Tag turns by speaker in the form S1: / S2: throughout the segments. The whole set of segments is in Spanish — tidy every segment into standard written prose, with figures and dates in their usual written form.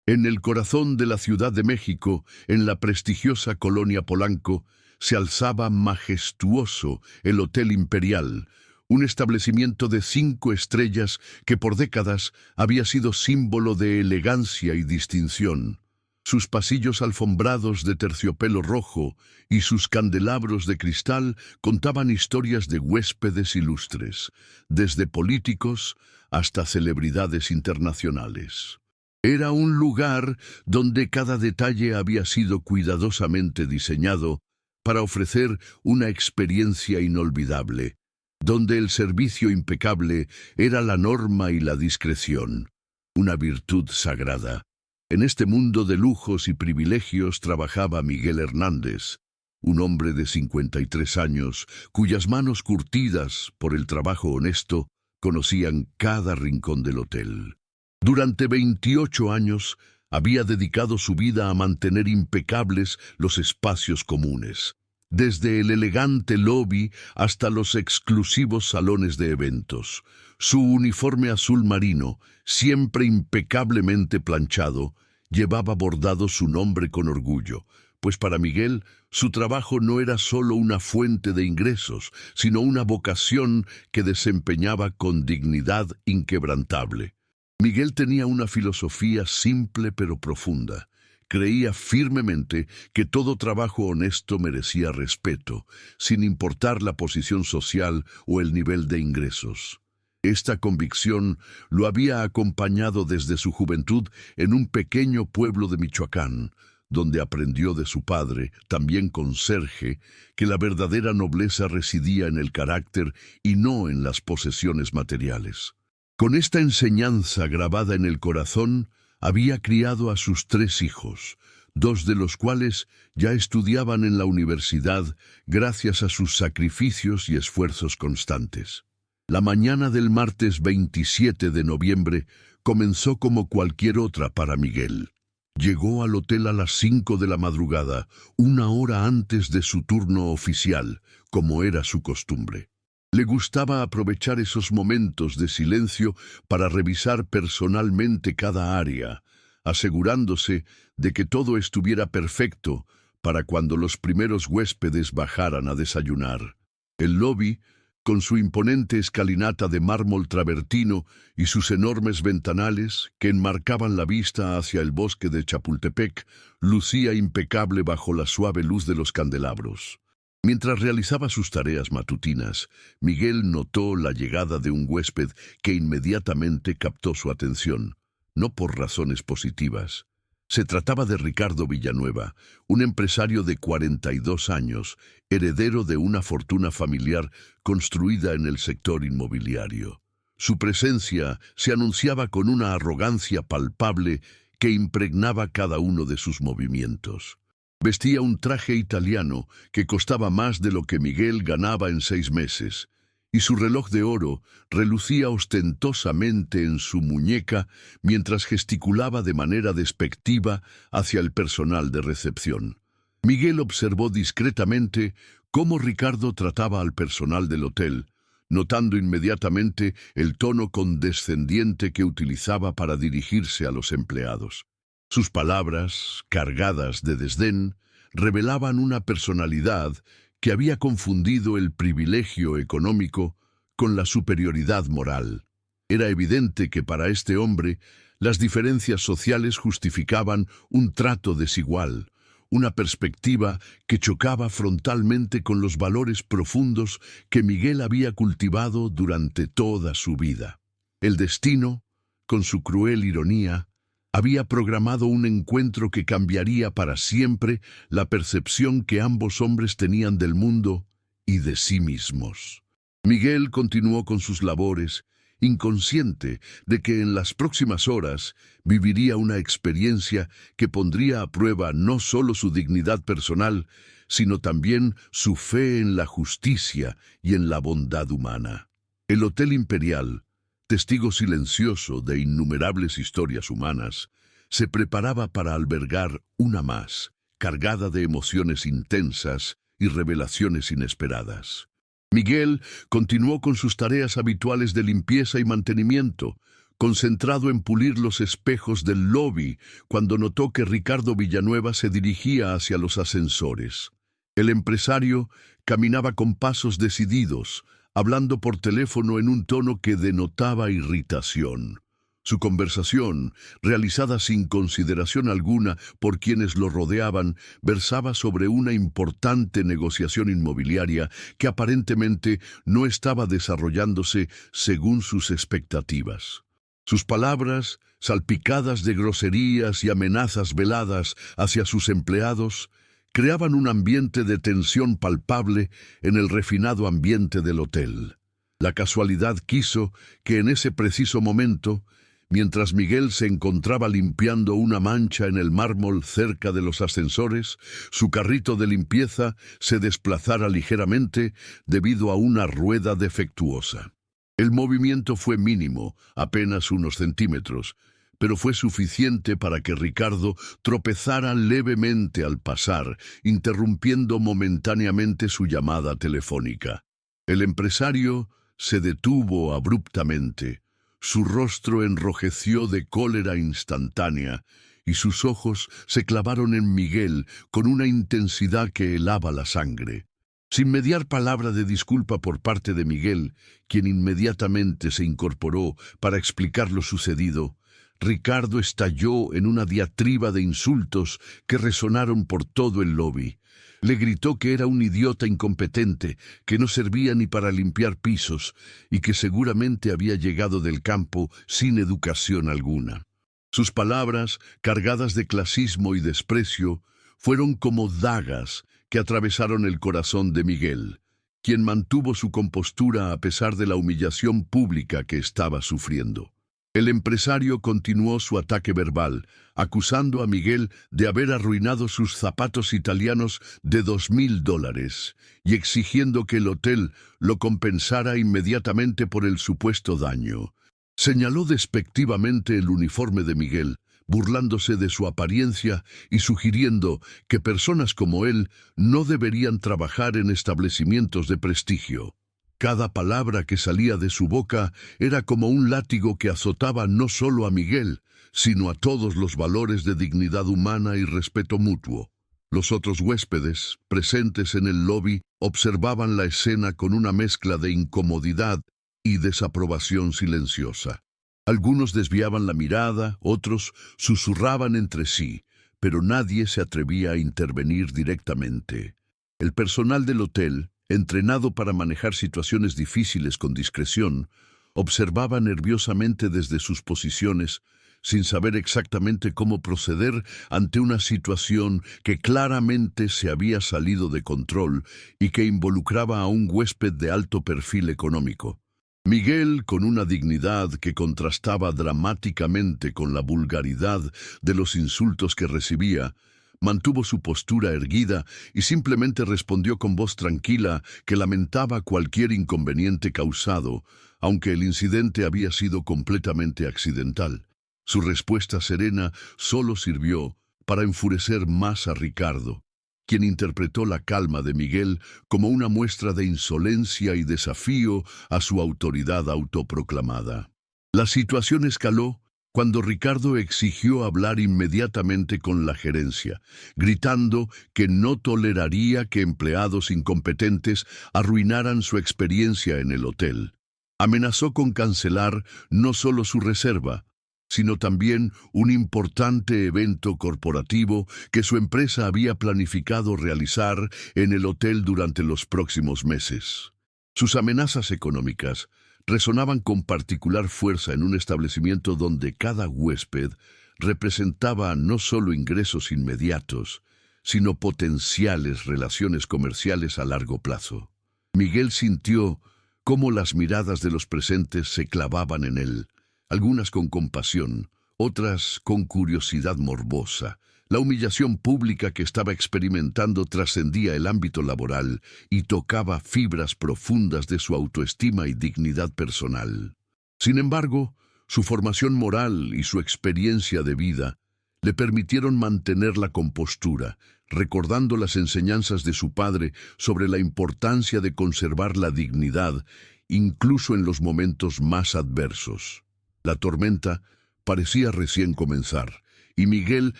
S1: En el corazón de la Ciudad de México, en la prestigiosa colonia Polanco, se alzaba majestuoso el Hotel Imperial, un establecimiento de 5 estrellas que por décadas había sido símbolo de elegancia y distinción. Sus pasillos alfombrados de terciopelo rojo y sus candelabros de cristal contaban historias de huéspedes ilustres, desde políticos hasta celebridades internacionales. Era un lugar donde cada detalle había sido cuidadosamente diseñado para ofrecer una experiencia inolvidable, donde el servicio impecable era la norma y la discreción, una virtud sagrada. En este mundo de lujos y privilegios trabajaba Miguel Hernández, un hombre de 53 años, cuyas manos curtidas por el trabajo honesto conocían cada rincón del hotel. Durante 28 años había dedicado su vida a mantener impecables los espacios comunes, desde el elegante lobby hasta los exclusivos salones de eventos. Su uniforme azul marino, siempre impecablemente planchado, llevaba bordado su nombre con orgullo, pues para Miguel su trabajo no era solo una fuente de ingresos, sino una vocación que desempeñaba con dignidad inquebrantable. Miguel tenía una filosofía simple pero profunda. Creía firmemente que todo trabajo honesto merecía respeto, sin importar la posición social o el nivel de ingresos. Esta convicción lo había acompañado desde su juventud en un pequeño pueblo de Michoacán, donde aprendió de su padre, también conserje, que la verdadera nobleza residía en el carácter y no en las posesiones materiales. Con esta enseñanza grabada en el corazón, había criado a sus 3 hijos, 2 de los cuales ya estudiaban en la universidad gracias a sus sacrificios y esfuerzos constantes. La mañana del martes 27 de noviembre comenzó como cualquier otra para Miguel. Llegó al hotel a las 5 de la madrugada, 1 hora antes de su turno oficial, como era su costumbre. Le gustaba aprovechar esos momentos de silencio para revisar personalmente cada área, asegurándose de que todo estuviera perfecto para cuando los primeros huéspedes bajaran a desayunar. El lobby, con su imponente escalinata de mármol travertino y sus enormes ventanales que enmarcaban la vista hacia el bosque de Chapultepec, lucía impecable bajo la suave luz de los candelabros. Mientras realizaba sus tareas matutinas, Miguel notó la llegada de un huésped que inmediatamente captó su atención, no por razones positivas. Se trataba de Ricardo Villanueva, un empresario de 42 años, heredero de una fortuna familiar construida en el sector inmobiliario. Su presencia se anunciaba con una arrogancia palpable que impregnaba cada uno de sus movimientos. Vestía un traje italiano que costaba más de lo que Miguel ganaba en 6 meses, y su reloj de oro relucía ostentosamente en su muñeca mientras gesticulaba de manera despectiva hacia el personal de recepción. Miguel observó discretamente cómo Ricardo trataba al personal del hotel, notando inmediatamente el tono condescendiente que utilizaba para dirigirse a los empleados. Sus palabras, cargadas de desdén, revelaban una personalidad que había confundido el privilegio económico con la superioridad moral. Era evidente que para este hombre las diferencias sociales justificaban un trato desigual, una perspectiva que chocaba frontalmente con los valores profundos que Miguel había cultivado durante toda su vida. El destino, con su cruel ironía, había programado un encuentro que cambiaría para siempre la percepción que ambos hombres tenían del mundo y de sí mismos. Miguel continuó con sus labores, inconsciente de que en las próximas horas viviría una experiencia que pondría a prueba no solo su dignidad personal, sino también su fe en la justicia y en la bondad humana. El Hotel Imperial, testigo silencioso de innumerables historias humanas, se preparaba para albergar una más, cargada de emociones intensas y revelaciones inesperadas. Miguel continuó con sus tareas habituales de limpieza y mantenimiento, concentrado en pulir los espejos del lobby, cuando notó que Ricardo Villanueva se dirigía hacia los ascensores. El empresario caminaba con pasos decididos, hablando por teléfono en un tono que denotaba irritación. Su conversación, realizada sin consideración alguna por quienes lo rodeaban, versaba sobre una importante negociación inmobiliaria que aparentemente no estaba desarrollándose según sus expectativas. Sus palabras, salpicadas de groserías y amenazas veladas hacia sus empleados, creaban un ambiente de tensión palpable en el refinado ambiente del hotel. La casualidad quiso que en ese preciso momento, mientras Miguel se encontraba limpiando una mancha en el mármol cerca de los ascensores, su carrito de limpieza se desplazara ligeramente debido a una rueda defectuosa. El movimiento fue mínimo, apenas unos centímetros, pero fue suficiente para que Ricardo tropezara levemente al pasar, interrumpiendo momentáneamente su llamada telefónica. El empresario se detuvo abruptamente. Su rostro enrojeció de cólera instantánea y sus ojos se clavaron en Miguel con una intensidad que helaba la sangre. Sin mediar palabra de disculpa por parte de Miguel, quien inmediatamente se incorporó para explicar lo sucedido, Ricardo estalló en una diatriba de insultos que resonaron por todo el lobby. Le gritó que era un idiota incompetente, que no servía ni para limpiar pisos y que seguramente había llegado del campo sin educación alguna. Sus palabras, cargadas de clasismo y desprecio, fueron como dagas que atravesaron el corazón de Miguel, quien mantuvo su compostura a pesar de la humillación pública que estaba sufriendo. El empresario continuó su ataque verbal, acusando a Miguel de haber arruinado sus zapatos italianos de $2,000 y exigiendo que el hotel lo compensara inmediatamente por el supuesto daño. Señaló despectivamente el uniforme de Miguel, burlándose de su apariencia y sugiriendo que personas como él no deberían trabajar en establecimientos de prestigio. Cada palabra que salía de su boca era como un látigo que azotaba no solo a Miguel, sino a todos los valores de dignidad humana y respeto mutuo. Los otros huéspedes, presentes en el lobby, observaban la escena con una mezcla de incomodidad y desaprobación silenciosa. Algunos desviaban la mirada, otros susurraban entre sí, pero nadie se atrevía a intervenir directamente. El personal del hotel, entrenado para manejar situaciones difíciles con discreción, observaba nerviosamente desde sus posiciones, sin saber exactamente cómo proceder ante una situación que claramente se había salido de control y que involucraba a un huésped de alto perfil económico. Miguel, con una dignidad que contrastaba dramáticamente con la vulgaridad de los insultos que recibía, mantuvo su postura erguida y simplemente respondió con voz tranquila que lamentaba cualquier inconveniente causado, aunque el incidente había sido completamente accidental. Su respuesta serena solo sirvió para enfurecer más a Ricardo, quien interpretó la calma de Miguel como una muestra de insolencia y desafío a su autoridad autoproclamada. La situación escaló cuando Ricardo exigió hablar inmediatamente con la gerencia, gritando que no toleraría que empleados incompetentes arruinaran su experiencia en el hotel. Amenazó con cancelar no solo su reserva, sino también un importante evento corporativo que su empresa había planificado realizar en el hotel durante los próximos meses. Sus amenazas económicas resonaban con particular fuerza en un establecimiento donde cada huésped representaba no solo ingresos inmediatos, sino potenciales relaciones comerciales a largo plazo. Miguel sintió cómo las miradas de los presentes se clavaban en él, algunas con compasión, otras con curiosidad morbosa. La humillación pública que estaba experimentando trascendía el ámbito laboral y tocaba fibras profundas de su autoestima y dignidad personal. Sin embargo, su formación moral y su experiencia de vida le permitieron mantener la compostura, recordando las enseñanzas de su padre sobre la importancia de conservar la dignidad, incluso en los momentos más adversos. La tormenta parecía recién comenzar, y Miguel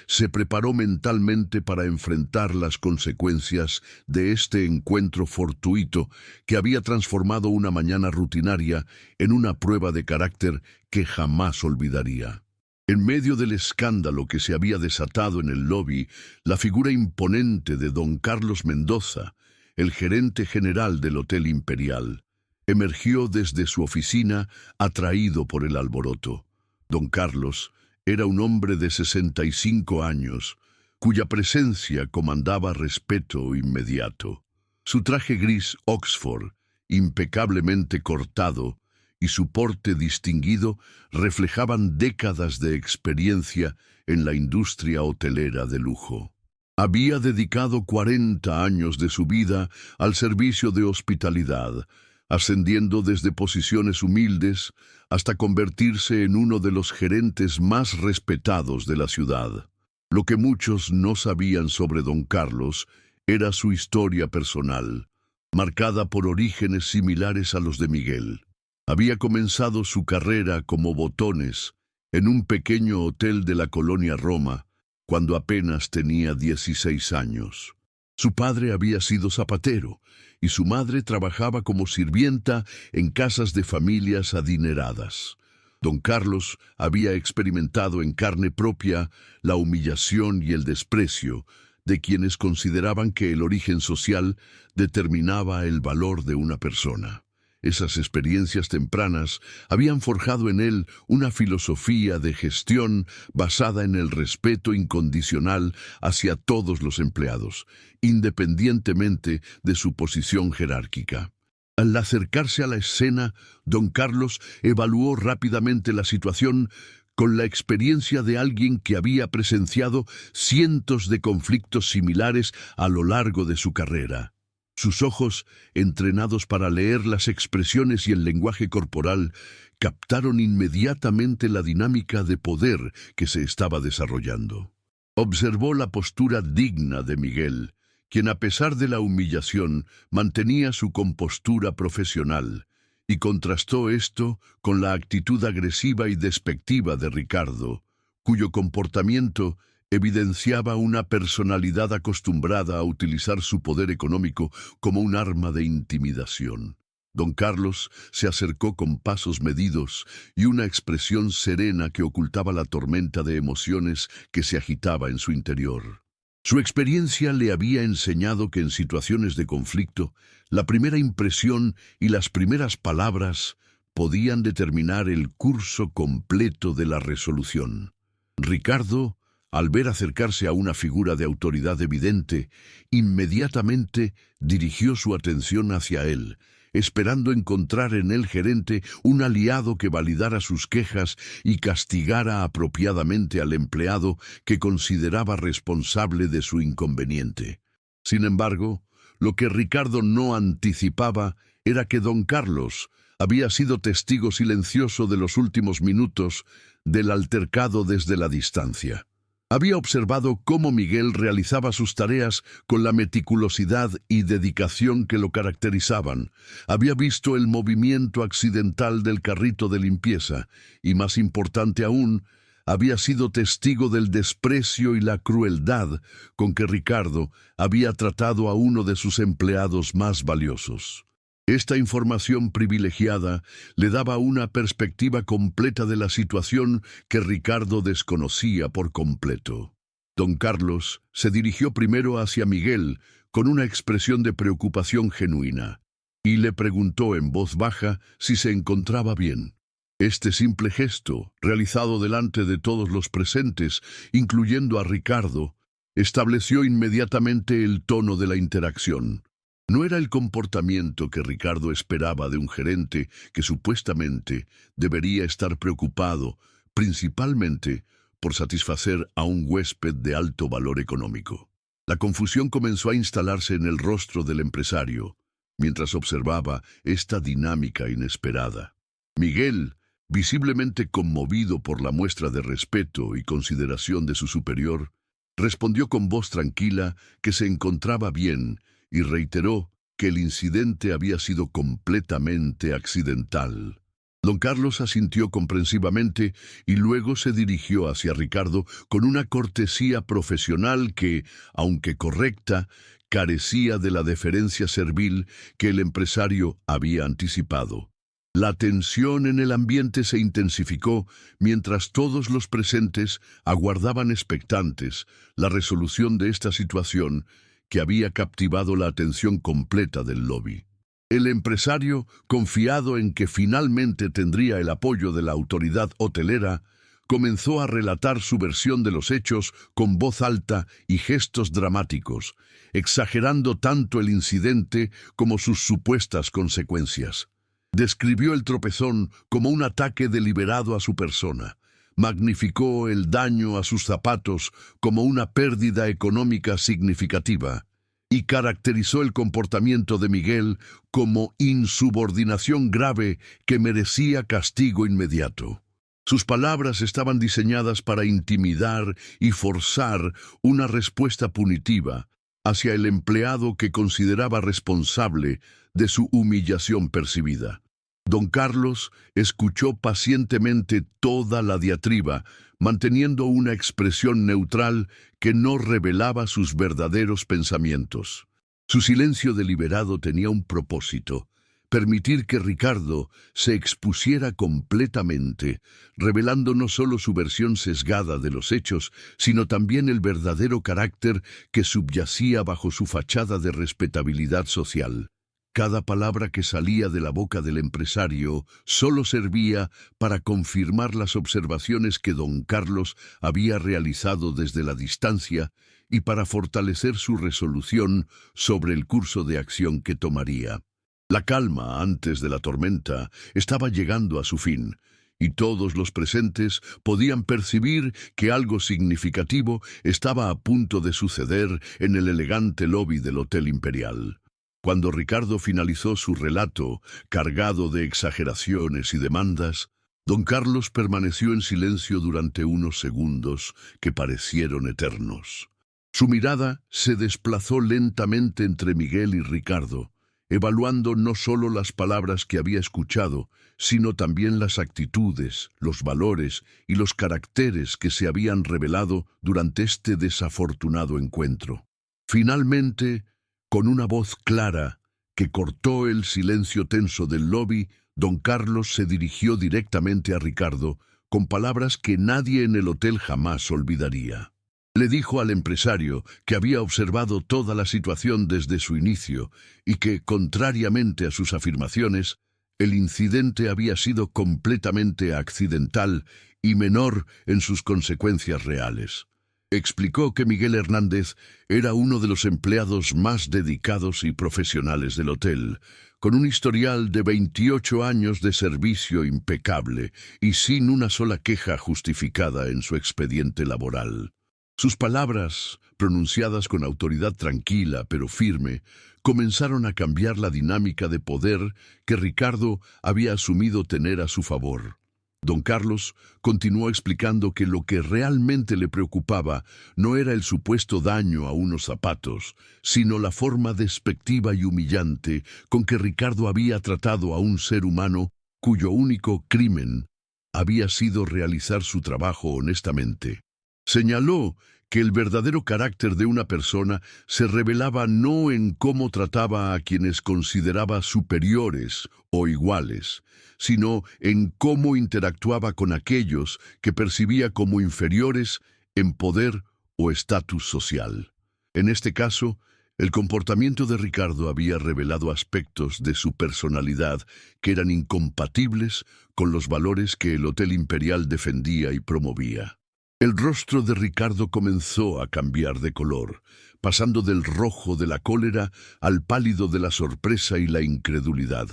S1: se preparó mentalmente para enfrentar las consecuencias de este encuentro fortuito que había transformado una mañana rutinaria en una prueba de carácter que jamás olvidaría. En medio del escándalo que se había desatado en el lobby, la figura imponente de don Carlos Mendoza, el gerente general del Hotel Imperial, emergió desde su oficina atraído por el alboroto. Don Carlos era un hombre de 65 años, cuya presencia comandaba respeto inmediato. Su traje gris Oxford, impecablemente cortado, y su porte distinguido reflejaban décadas de experiencia en la industria hotelera de lujo. Había dedicado 40 años de su vida al servicio de hospitalidad, ascendiendo desde posiciones humildes hasta convertirse en uno de los gerentes más respetados de la ciudad. Lo que muchos no sabían sobre don Carlos era su historia personal, marcada por orígenes similares a los de Miguel. Había comenzado su carrera como botones en un pequeño hotel de la colonia Roma, cuando apenas tenía 16 años. Su padre había sido zapatero y su madre trabajaba como sirvienta en casas de familias adineradas. Don Carlos había experimentado en carne propia la humillación y el desprecio de quienes consideraban que el origen social determinaba el valor de una persona. Esas experiencias tempranas habían forjado en él una filosofía de gestión basada en el respeto incondicional hacia todos los empleados, independientemente de su posición jerárquica. Al acercarse a la escena, don Carlos evaluó rápidamente la situación con la experiencia de alguien que había presenciado cientos de conflictos similares a lo largo de su carrera. Sus ojos, entrenados para leer las expresiones y el lenguaje corporal, captaron inmediatamente la dinámica de poder que se estaba desarrollando. Observó la postura digna de Miguel, quien a pesar de la humillación mantenía su compostura profesional, y contrastó esto con la actitud agresiva y despectiva de Ricardo, cuyo comportamiento evidenciaba una personalidad acostumbrada a utilizar su poder económico como un arma de intimidación. Don Carlos se acercó con pasos medidos y una expresión serena que ocultaba la tormenta de emociones que se agitaba en su interior. Su experiencia le había enseñado que en situaciones de conflicto, la primera impresión y las primeras palabras podían determinar el curso completo de la resolución. Ricardo, al ver acercarse a una figura de autoridad evidente, inmediatamente dirigió su atención hacia él, esperando encontrar en el gerente un aliado que validara sus quejas y castigara apropiadamente al empleado que consideraba responsable de su inconveniente. Sin embargo, lo que Ricardo no anticipaba era que don Carlos había sido testigo silencioso de los últimos minutos del altercado desde la distancia. Había observado cómo Miguel realizaba sus tareas con la meticulosidad y dedicación que lo caracterizaban. Había visto el movimiento accidental del carrito de limpieza y, más importante aún, había sido testigo del desprecio y la crueldad con que Ricardo había tratado a uno de sus empleados más valiosos. Esta información privilegiada le daba una perspectiva completa de la situación que Ricardo desconocía por completo. Don Carlos se dirigió primero hacia Miguel con una expresión de preocupación genuina y le preguntó en voz baja si se encontraba bien. Este simple gesto, realizado delante de todos los presentes, incluyendo a Ricardo, estableció inmediatamente el tono de la interacción. No era el comportamiento que Ricardo esperaba de un gerente que supuestamente debería estar preocupado principalmente por satisfacer a un huésped de alto valor económico. La confusión comenzó a instalarse en el rostro del empresario mientras observaba esta dinámica inesperada. Miguel, visiblemente conmovido por la muestra de respeto y consideración de su superior, respondió con voz tranquila que se encontraba bien y reiteró que el incidente había sido completamente accidental. Don Carlos asintió comprensivamente y luego se dirigió hacia Ricardo con una cortesía profesional que, aunque correcta, carecía de la deferencia servil que el empresario había anticipado. La tensión en el ambiente se intensificó mientras todos los presentes aguardaban expectantes la resolución de esta situación que había captivado la atención completa del lobby. El empresario, confiado en que finalmente tendría el apoyo de la autoridad hotelera, comenzó a relatar su versión de los hechos con voz alta y gestos dramáticos, exagerando tanto el incidente como sus supuestas consecuencias. Describió el tropezón como un ataque deliberado a su persona, magnificó el daño a sus zapatos como una pérdida económica significativa, y caracterizó el comportamiento de Miguel como insubordinación grave que merecía castigo inmediato. Sus palabras estaban diseñadas para intimidar y forzar una respuesta punitiva hacia el empleado que consideraba responsable de su humillación percibida. Don Carlos escuchó pacientemente toda la diatriba, manteniendo una expresión neutral que no revelaba sus verdaderos pensamientos. Su silencio deliberado tenía un propósito: permitir que Ricardo se expusiera completamente, revelando no solo su versión sesgada de los hechos, sino también el verdadero carácter que subyacía bajo su fachada de respetabilidad social. Cada palabra que salía de la boca del empresario solo servía para confirmar las observaciones que don Carlos había realizado desde la distancia y para fortalecer su resolución sobre el curso de acción que tomaría. La calma antes de la tormenta estaba llegando a su fin, y todos los presentes podían percibir que algo significativo estaba a punto de suceder en el elegante lobby del Hotel Imperial. Cuando Ricardo finalizó su relato, cargado de exageraciones y demandas, don Carlos permaneció en silencio durante unos segundos que parecieron eternos. Su mirada se desplazó lentamente entre Miguel y Ricardo, evaluando no solo las palabras que había escuchado, sino también las actitudes, los valores y los caracteres que se habían revelado durante este desafortunado encuentro. Finalmente, con una voz clara que cortó el silencio tenso del lobby, don Carlos se dirigió directamente a Ricardo con palabras que nadie en el hotel jamás olvidaría. Le dijo al empresario que había observado toda la situación desde su inicio y que, contrariamente a sus afirmaciones, el incidente había sido completamente accidental y menor en sus consecuencias reales. Explicó que Miguel Hernández era uno de los empleados más dedicados y profesionales del hotel, con un historial de 28 años de servicio impecable y sin una sola queja justificada en su expediente laboral. Sus palabras, pronunciadas con autoridad tranquila pero firme, comenzaron a cambiar la dinámica de poder que Ricardo había asumido tener a su favor. Don Carlos continuó explicando que lo que realmente le preocupaba no era el supuesto daño a unos zapatos, sino la forma despectiva y humillante con que Ricardo había tratado a un ser humano cuyo único crimen había sido realizar su trabajo honestamente. Señaló que el verdadero carácter de una persona se revelaba no en cómo trataba a quienes consideraba superiores o iguales, sino en cómo interactuaba con aquellos que percibía como inferiores en poder o estatus social. En este caso, el comportamiento de Ricardo había revelado aspectos de su personalidad que eran incompatibles con los valores que el Hotel Imperial defendía y promovía. El rostro de Ricardo comenzó a cambiar de color, pasando del rojo de la cólera al pálido de la sorpresa y la incredulidad.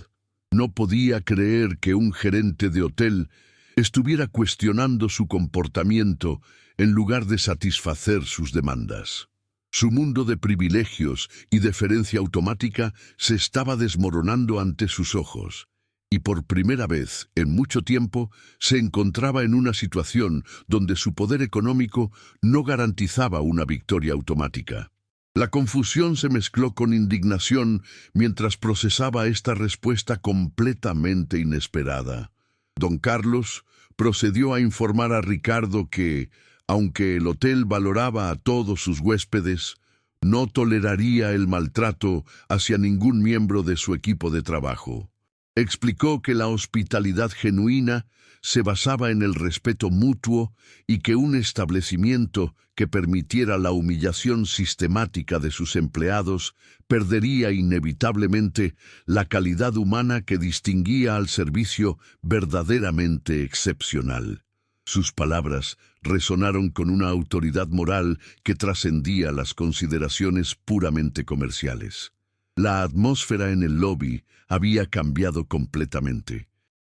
S1: No podía creer que un gerente de hotel estuviera cuestionando su comportamiento en lugar de satisfacer sus demandas. Su mundo de privilegios y deferencia automática se estaba desmoronando ante sus ojos, y por primera vez en mucho tiempo se encontraba en una situación donde su poder económico no garantizaba una victoria automática. La confusión se mezcló con indignación mientras procesaba esta respuesta completamente inesperada. Don Carlos procedió a informar a Ricardo que, aunque el hotel valoraba a todos sus huéspedes, no toleraría el maltrato hacia ningún miembro de su equipo de trabajo. Explicó que la hospitalidad genuina se basaba en el respeto mutuo y que un establecimiento que permitiera la humillación sistemática de sus empleados perdería inevitablemente la calidad humana que distinguía al servicio verdaderamente excepcional. Sus palabras resonaron con una autoridad moral que trascendía las consideraciones puramente comerciales. La atmósfera en el lobby había cambiado completamente.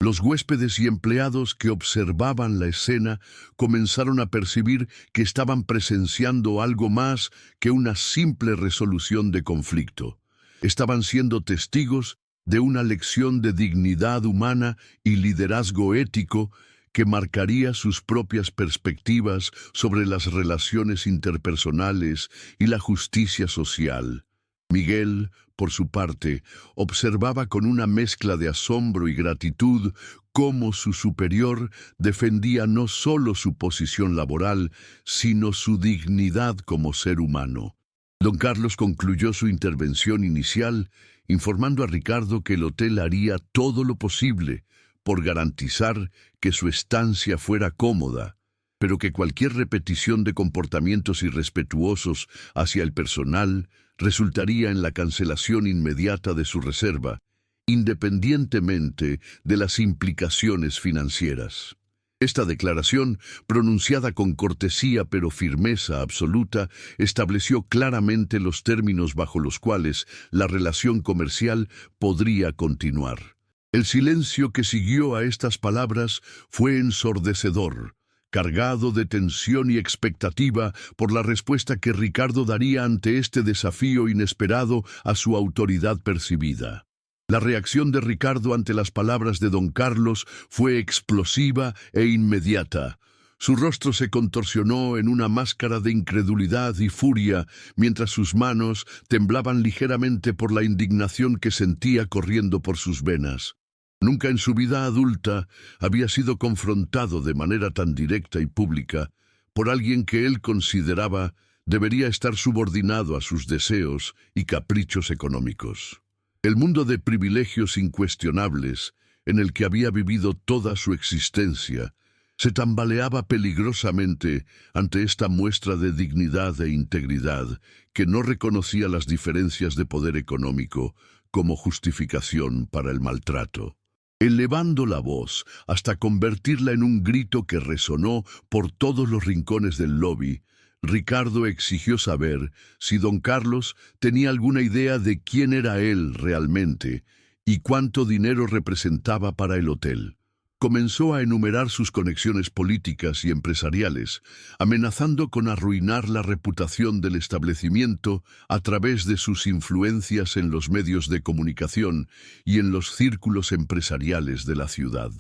S1: Los huéspedes y empleados que observaban la escena comenzaron a percibir que estaban presenciando algo más que una simple resolución de conflicto. Estaban siendo testigos de una lección de dignidad humana y liderazgo ético que marcaría sus propias perspectivas sobre las relaciones interpersonales y la justicia social. Miguel, por su parte, observaba con una mezcla de asombro y gratitud cómo su superior defendía no solo su posición laboral, sino su dignidad como ser humano. Don Carlos concluyó su intervención inicial informando a Ricardo que el hotel haría todo lo posible por garantizar que su estancia fuera cómoda, pero que cualquier repetición de comportamientos irrespetuosos hacia el personal resultaría en la cancelación inmediata de su reserva, independientemente de las implicaciones financieras. Esta declaración, pronunciada con cortesía pero firmeza absoluta, estableció claramente los términos bajo los cuales la relación comercial podría continuar. El silencio que siguió a estas palabras fue ensordecedor, cargado de tensión y expectativa por la respuesta que Ricardo daría ante este desafío inesperado a su autoridad percibida. La reacción de Ricardo ante las palabras de don Carlos fue explosiva e inmediata. Su rostro se contorsionó en una máscara de incredulidad y furia, mientras sus manos temblaban ligeramente por la indignación que sentía corriendo por sus venas. Nunca en su vida adulta había sido confrontado de manera tan directa y pública por alguien que él consideraba debería estar subordinado a sus deseos y caprichos económicos. El mundo de privilegios incuestionables, en el que había vivido toda su existencia, se tambaleaba peligrosamente ante esta muestra de dignidad e integridad que no reconocía las diferencias de poder económico como justificación para el maltrato. Elevando la voz hasta convertirla en un grito que resonó por todos los rincones del lobby, Ricardo exigió saber si don Carlos tenía alguna idea de quién era él realmente y cuánto dinero representaba para el hotel. Comenzó a enumerar sus conexiones políticas y empresariales, amenazando con arruinar la reputación del establecimiento a través de sus influencias en los medios de comunicación y en los círculos empresariales de la ciudad.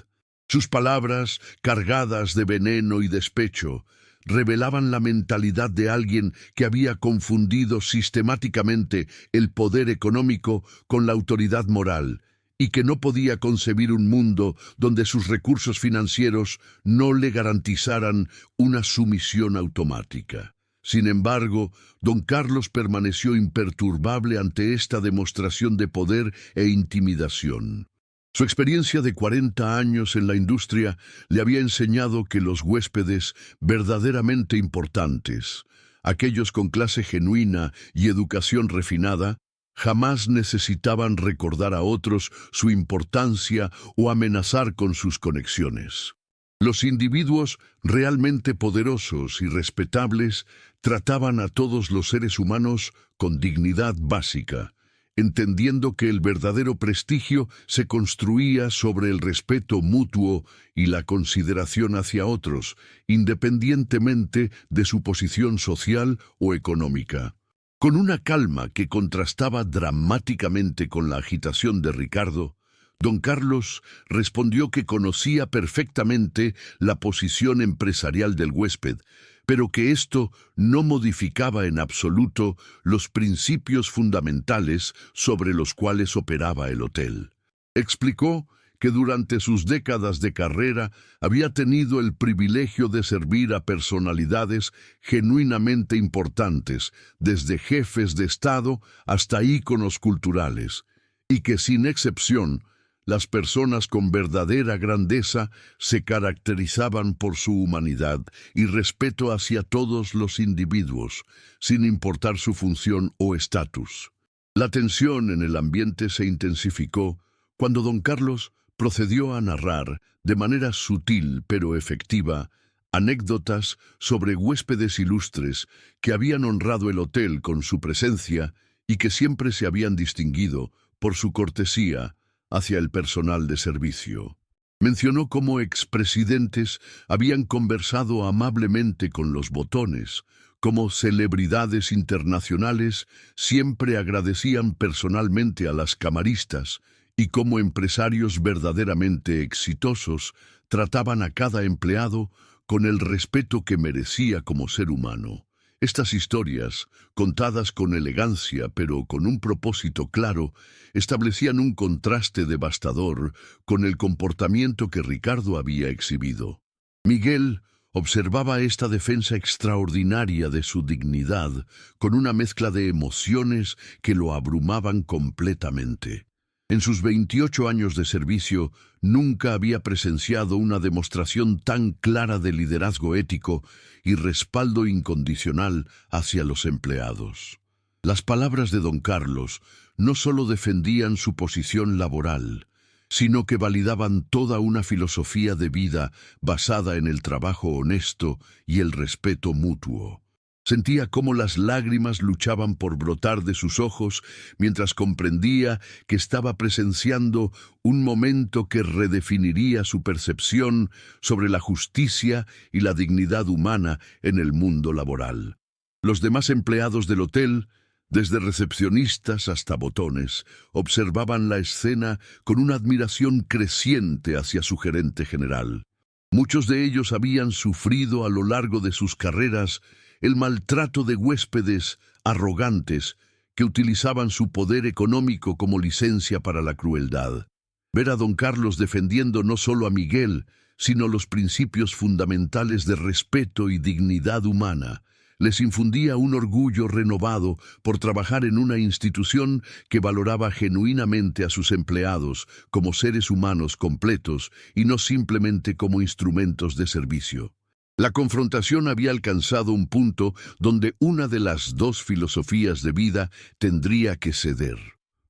S1: Sus palabras, cargadas de veneno y despecho, revelaban la mentalidad de alguien que había confundido sistemáticamente el poder económico con la autoridad moral, y que no podía concebir un mundo donde sus recursos financieros no le garantizaran una sumisión automática. Sin embargo, don Carlos permaneció imperturbable ante esta demostración de poder e intimidación. Su experiencia de 40 años en la industria le había enseñado que los huéspedes verdaderamente importantes, aquellos con clase genuina y educación refinada, jamás necesitaban recordar a otros su importancia o amenazar con sus conexiones. Los individuos realmente poderosos y respetables trataban a todos los seres humanos con dignidad básica, entendiendo que el verdadero prestigio se construía sobre el respeto mutuo y la consideración hacia otros, independientemente de su posición social o económica. Con una calma que contrastaba dramáticamente con la agitación de Ricardo, don Carlos respondió que conocía perfectamente la posición empresarial del huésped, pero que esto no modificaba en absoluto los principios fundamentales sobre los cuales operaba el hotel. Explicó que durante sus décadas de carrera había tenido el privilegio de servir a personalidades genuinamente importantes, desde jefes de Estado hasta íconos culturales, y que sin excepción, las personas con verdadera grandeza se caracterizaban por su humanidad y respeto hacia todos los individuos, sin importar su función o estatus. La tensión en el ambiente se intensificó cuando don Carlos procedió a narrar, de manera sutil pero efectiva, anécdotas sobre huéspedes ilustres que habían honrado el hotel con su presencia y que siempre se habían distinguido por su cortesía hacia el personal de servicio. Mencionó cómo expresidentes habían conversado amablemente con los botones, cómo celebridades internacionales siempre agradecían personalmente a las camaristas y cómo empresarios verdaderamente exitosos trataban a cada empleado con el respeto que merecía como ser humano. Estas historias, contadas con elegancia pero con un propósito claro, establecían un contraste devastador con el comportamiento que Ricardo había exhibido. Miguel observaba esta defensa extraordinaria de su dignidad con una mezcla de emociones que lo abrumaban completamente. En sus 28 años de servicio, nunca había presenciado una demostración tan clara de liderazgo ético y respaldo incondicional hacia los empleados. Las palabras de don Carlos no solo defendían su posición laboral, sino que validaban toda una filosofía de vida basada en el trabajo honesto y el respeto mutuo. Sentía cómo las lágrimas luchaban por brotar de sus ojos mientras comprendía que estaba presenciando un momento que redefiniría su percepción sobre la justicia y la dignidad humana en el mundo laboral. Los demás empleados del hotel, desde recepcionistas hasta botones, observaban la escena con una admiración creciente hacia su gerente general. Muchos de ellos habían sufrido a lo largo de sus carreras el maltrato de huéspedes arrogantes que utilizaban su poder económico como licencia para la crueldad. Ver a don Carlos defendiendo no solo a Miguel, sino los principios fundamentales de respeto y dignidad humana, les infundía un orgullo renovado por trabajar en una institución que valoraba genuinamente a sus empleados como seres humanos completos y no simplemente como instrumentos de servicio. La confrontación había alcanzado un punto donde una de las dos filosofías de vida tendría que ceder.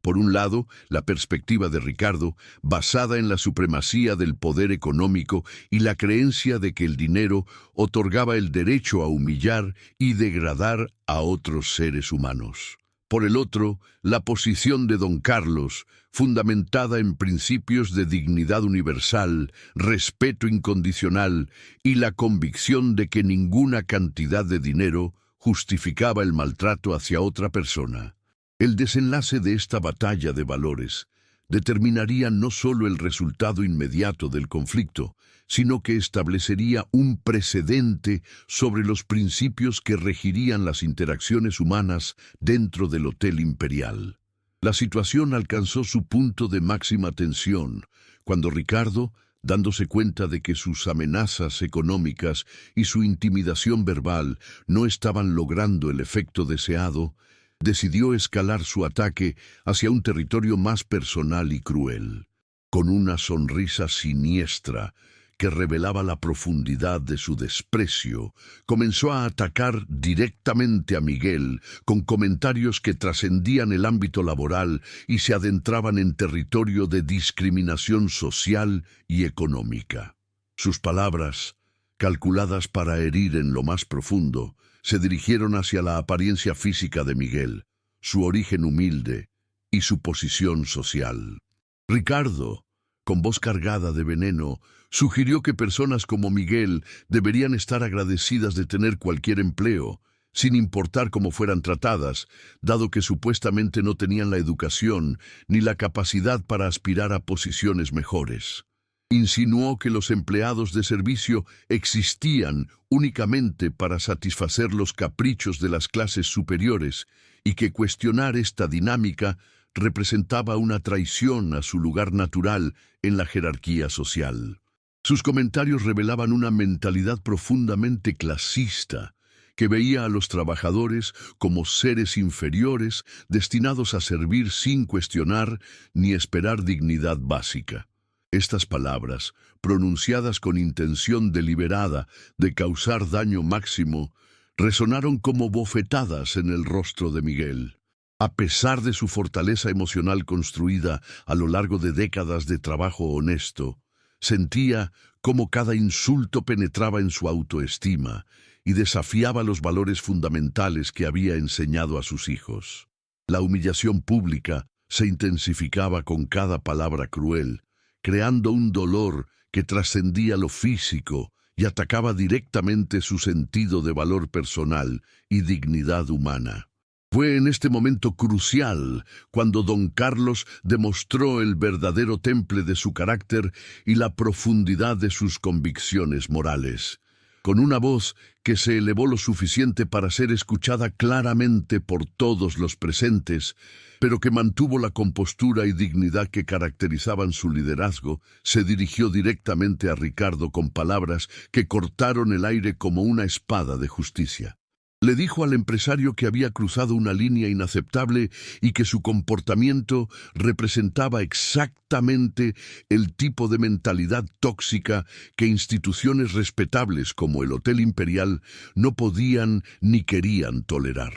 S1: Por un lado, la perspectiva de Ricardo, basada en la supremacía del poder económico y la creencia de que el dinero otorgaba el derecho a humillar y degradar a otros seres humanos. Por el otro, la posición de don Carlos, fundamentada en principios de dignidad universal, respeto incondicional y la convicción de que ninguna cantidad de dinero justificaba el maltrato hacia otra persona. El desenlace de esta batalla de valores determinaría no solo el resultado inmediato del conflicto, sino que establecería un precedente sobre los principios que regirían las interacciones humanas dentro del Hotel Imperial. La situación alcanzó su punto de máxima tensión cuando Ricardo, dándose cuenta de que sus amenazas económicas y su intimidación verbal no estaban logrando el efecto deseado, decidió escalar su ataque hacia un territorio más personal y cruel. Con una sonrisa siniestra que revelaba la profundidad de su desprecio, comenzó a atacar directamente a Miguel con comentarios que trascendían el ámbito laboral y se adentraban en territorio de discriminación social y económica. Sus palabras, calculadas para herir en lo más profundo, se dirigieron hacia la apariencia física de Miguel, su origen humilde y su posición social. Ricardo, con voz cargada de veneno, sugirió que personas como Miguel deberían estar agradecidas de tener cualquier empleo, sin importar cómo fueran tratadas, dado que supuestamente no tenían la educación ni la capacidad para aspirar a posiciones mejores. Insinuó que los empleados de servicio existían únicamente para satisfacer los caprichos de las clases superiores y que cuestionar esta dinámica representaba una traición a su lugar natural en la jerarquía social. Sus comentarios revelaban una mentalidad profundamente clasista, que veía a los trabajadores como seres inferiores destinados a servir sin cuestionar ni esperar dignidad básica. Estas palabras, pronunciadas con intención deliberada de causar daño máximo, resonaron como bofetadas en el rostro de Miguel. A pesar de su fortaleza emocional construida a lo largo de décadas de trabajo honesto, sentía cómo cada insulto penetraba en su autoestima y desafiaba los valores fundamentales que había enseñado a sus hijos. La humillación pública se intensificaba con cada palabra cruel, creando un dolor que trascendía lo físico y atacaba directamente su sentido de valor personal y dignidad humana. Fue en este momento crucial cuando don Carlos demostró el verdadero temple de su carácter y la profundidad de sus convicciones morales. Con una voz que se elevó lo suficiente para ser escuchada claramente por todos los presentes, pero que mantuvo la compostura y dignidad que caracterizaban su liderazgo, se dirigió directamente a Ricardo con palabras que cortaron el aire como una espada de justicia. Le dijo al empresario que había cruzado una línea inaceptable y que su comportamiento representaba exactamente el tipo de mentalidad tóxica que instituciones respetables como el Hotel Imperial no podían ni querían tolerar.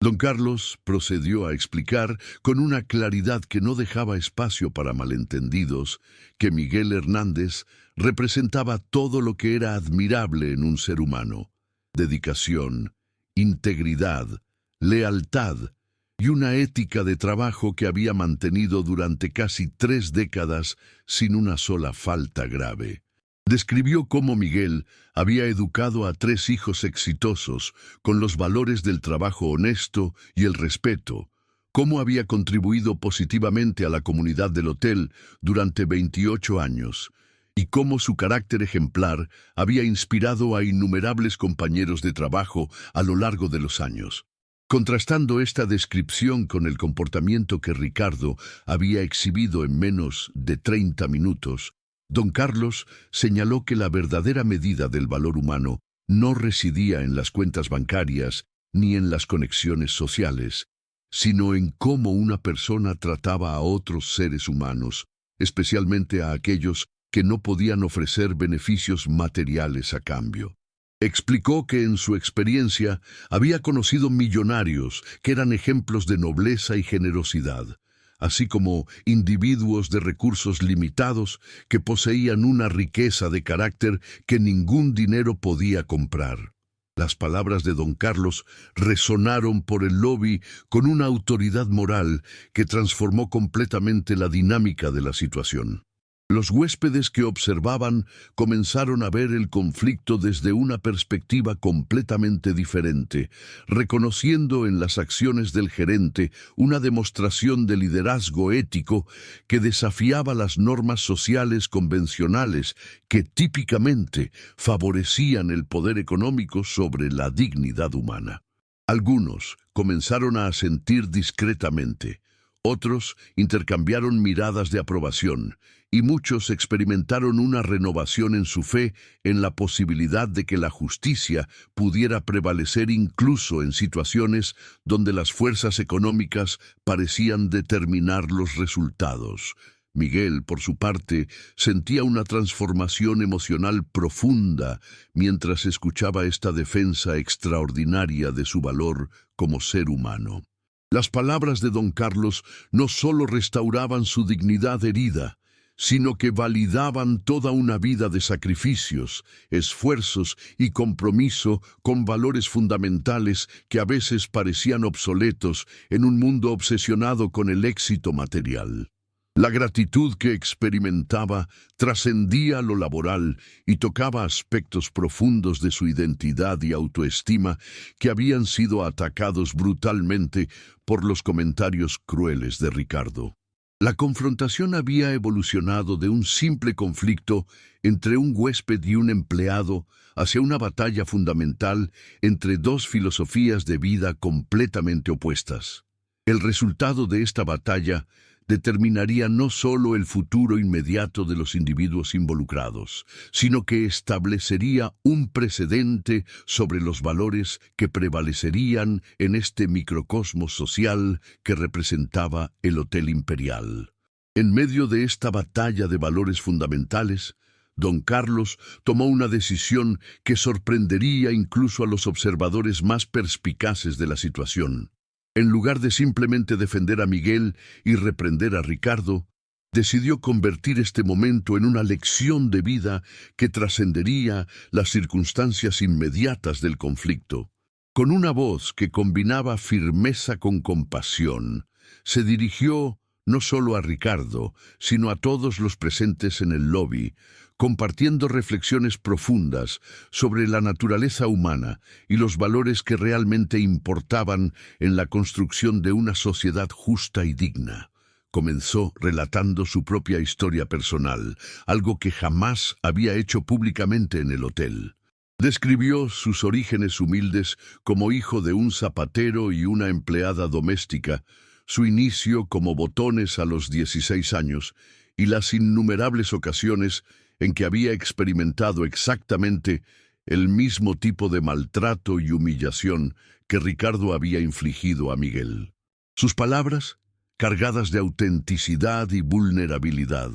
S1: Don Carlos procedió a explicar con una claridad que no dejaba espacio para malentendidos que Miguel Hernández representaba todo lo que era admirable en un ser humano: dedicación, integridad, lealtad y una ética de trabajo que había mantenido durante casi 3 décadas sin una sola falta grave. Describió cómo Miguel había educado a 3 hijos exitosos con los valores del trabajo honesto y el respeto, cómo había contribuido positivamente a la comunidad del hotel durante 28 años, y cómo su carácter ejemplar había inspirado a innumerables compañeros de trabajo a lo largo de los años. Contrastando esta descripción con el comportamiento que Ricardo había exhibido en menos de 30 minutos, don Carlos señaló que la verdadera medida del valor humano no residía en las cuentas bancarias ni en las conexiones sociales, sino en cómo una persona trataba a otros seres humanos, especialmente a aquellos que no podían ofrecer beneficios materiales a cambio. Explicó que en su experiencia había conocido millonarios que eran ejemplos de nobleza y generosidad, así como individuos de recursos limitados que poseían una riqueza de carácter que ningún dinero podía comprar. Las palabras de don Carlos resonaron por el lobby con una autoridad moral que transformó completamente la dinámica de la situación. Los huéspedes que observaban comenzaron a ver el conflicto desde una perspectiva completamente diferente, reconociendo en las acciones del gerente una demostración de liderazgo ético que desafiaba las normas sociales convencionales que típicamente favorecían el poder económico sobre la dignidad humana. Algunos comenzaron a asentir discretamente, otros intercambiaron miradas de aprobación, y muchos experimentaron una renovación en su fe en la posibilidad de que la justicia pudiera prevalecer incluso en situaciones donde las fuerzas económicas parecían determinar los resultados. Miguel, por su parte, sentía una transformación emocional profunda mientras escuchaba esta defensa extraordinaria de su valor como ser humano. Las palabras de don Carlos no solo restauraban su dignidad herida, sino que validaban toda una vida de sacrificios, esfuerzos y compromiso con valores fundamentales que a veces parecían obsoletos en un mundo obsesionado con el éxito material. La gratitud que experimentaba trascendía lo laboral y tocaba aspectos profundos de su identidad y autoestima que habían sido atacados brutalmente por los comentarios crueles de Ricardo. La confrontación había evolucionado de un simple conflicto entre un huésped y un empleado hacia una batalla fundamental entre 2 filosofías de vida completamente opuestas. El resultado de esta batalla determinaría no solo el futuro inmediato de los individuos involucrados, sino que establecería un precedente sobre los valores que prevalecerían en este microcosmos social que representaba el Hotel Imperial. En medio de esta batalla de valores fundamentales, Don Carlos tomó una decisión que sorprendería incluso a los observadores más perspicaces de la situación. En lugar de simplemente defender a Miguel y reprender a Ricardo, decidió convertir este momento en una lección de vida que trascendería las circunstancias inmediatas del conflicto. Con una voz que combinaba firmeza con compasión, se dirigió no solo a Ricardo, sino a todos los presentes en el lobby, compartiendo reflexiones profundas sobre la naturaleza humana y los valores que realmente importaban en la construcción de una sociedad justa y digna. Comenzó relatando su propia historia personal, algo que jamás había hecho públicamente en el hotel. Describió sus orígenes humildes como hijo de un zapatero y una empleada doméstica, su inicio como botones a los 16 años y las innumerables ocasiones en que había experimentado exactamente el mismo tipo de maltrato y humillación que Ricardo había infligido a Miguel. Sus palabras, cargadas de autenticidad y vulnerabilidad,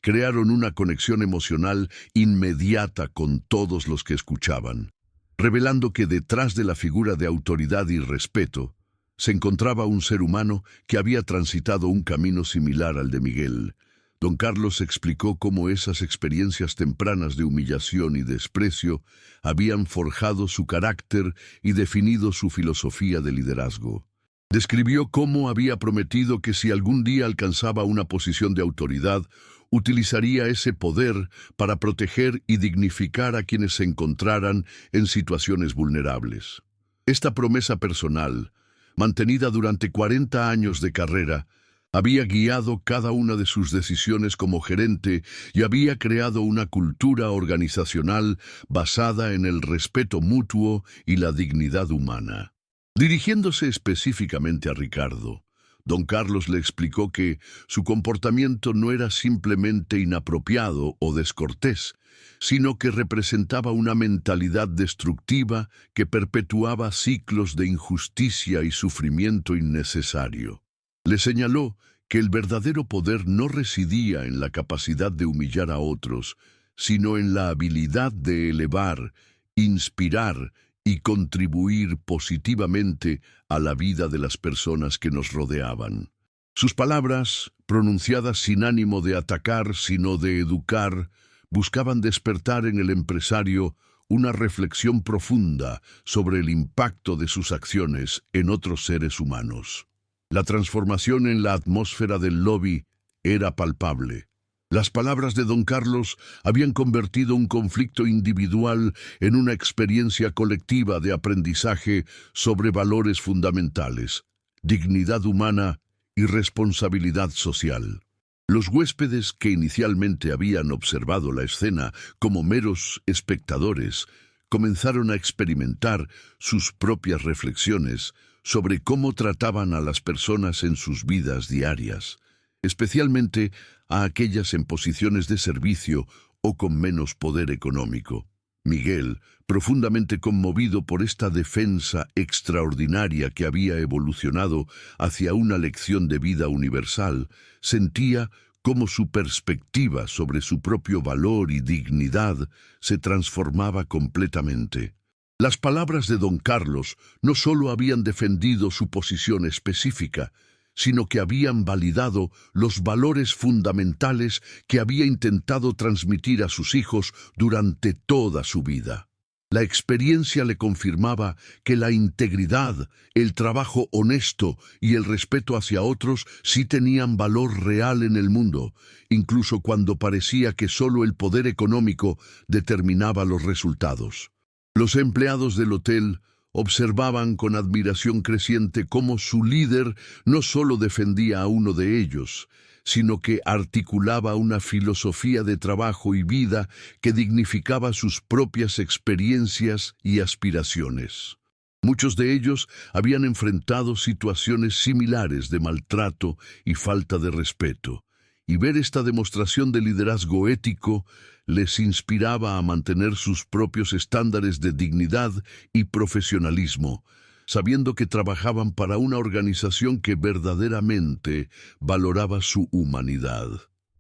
S1: crearon una conexión emocional inmediata con todos los que escuchaban, revelando que detrás de la figura de autoridad y respeto se encontraba un ser humano que había transitado un camino similar al de Miguel. Don Carlos explicó cómo esas experiencias tempranas de humillación y desprecio habían forjado su carácter y definido su filosofía de liderazgo. Describió cómo había prometido que si algún día alcanzaba una posición de autoridad, utilizaría ese poder para proteger y dignificar a quienes se encontraran en situaciones vulnerables. Esta promesa personal, mantenida durante 40 años de carrera, había guiado cada una de sus decisiones como gerente y había creado una cultura organizacional basada en el respeto mutuo y la dignidad humana. Dirigiéndose específicamente a Ricardo, Don Carlos le explicó que su comportamiento no era simplemente inapropiado o descortés, sino que representaba una mentalidad destructiva que perpetuaba ciclos de injusticia y sufrimiento innecesario. Le señaló que el verdadero poder no residía en la capacidad de humillar a otros, sino en la habilidad de elevar, inspirar y contribuir positivamente a la vida de las personas que nos rodeaban. Sus palabras, pronunciadas sin ánimo de atacar, sino de educar, buscaban despertar en el empresario una reflexión profunda sobre el impacto de sus acciones en otros seres humanos. La transformación en la atmósfera del lobby era palpable. Las palabras de Don Carlos habían convertido un conflicto individual en una experiencia colectiva de aprendizaje sobre valores fundamentales, dignidad humana y responsabilidad social. Los huéspedes que inicialmente habían observado la escena como meros espectadores, comenzaron a experimentar sus propias reflexiones sobre cómo trataban a las personas en sus vidas diarias, especialmente a aquellas en posiciones de servicio o con menos poder económico. Miguel, profundamente conmovido por esta defensa extraordinaria que había evolucionado hacia una lección de vida universal, sentía cómo su perspectiva sobre su propio valor y dignidad se transformaba completamente. Las palabras de Don Carlos no solo habían defendido su posición específica, sino que habían validado los valores fundamentales que había intentado transmitir a sus hijos durante toda su vida. La experiencia le confirmaba que la integridad, el trabajo honesto y el respeto hacia otros sí tenían valor real en el mundo, incluso cuando parecía que solo el poder económico determinaba los resultados. Los empleados del hotel observaban con admiración creciente cómo su líder no solo defendía a uno de ellos, sino que articulaba una filosofía de trabajo y vida que dignificaba sus propias experiencias y aspiraciones. Muchos de ellos habían enfrentado situaciones similares de maltrato y falta de respeto, y ver esta demostración de liderazgo ético les inspiraba a mantener sus propios estándares de dignidad y profesionalismo, sabiendo que trabajaban para una organización que verdaderamente valoraba su humanidad.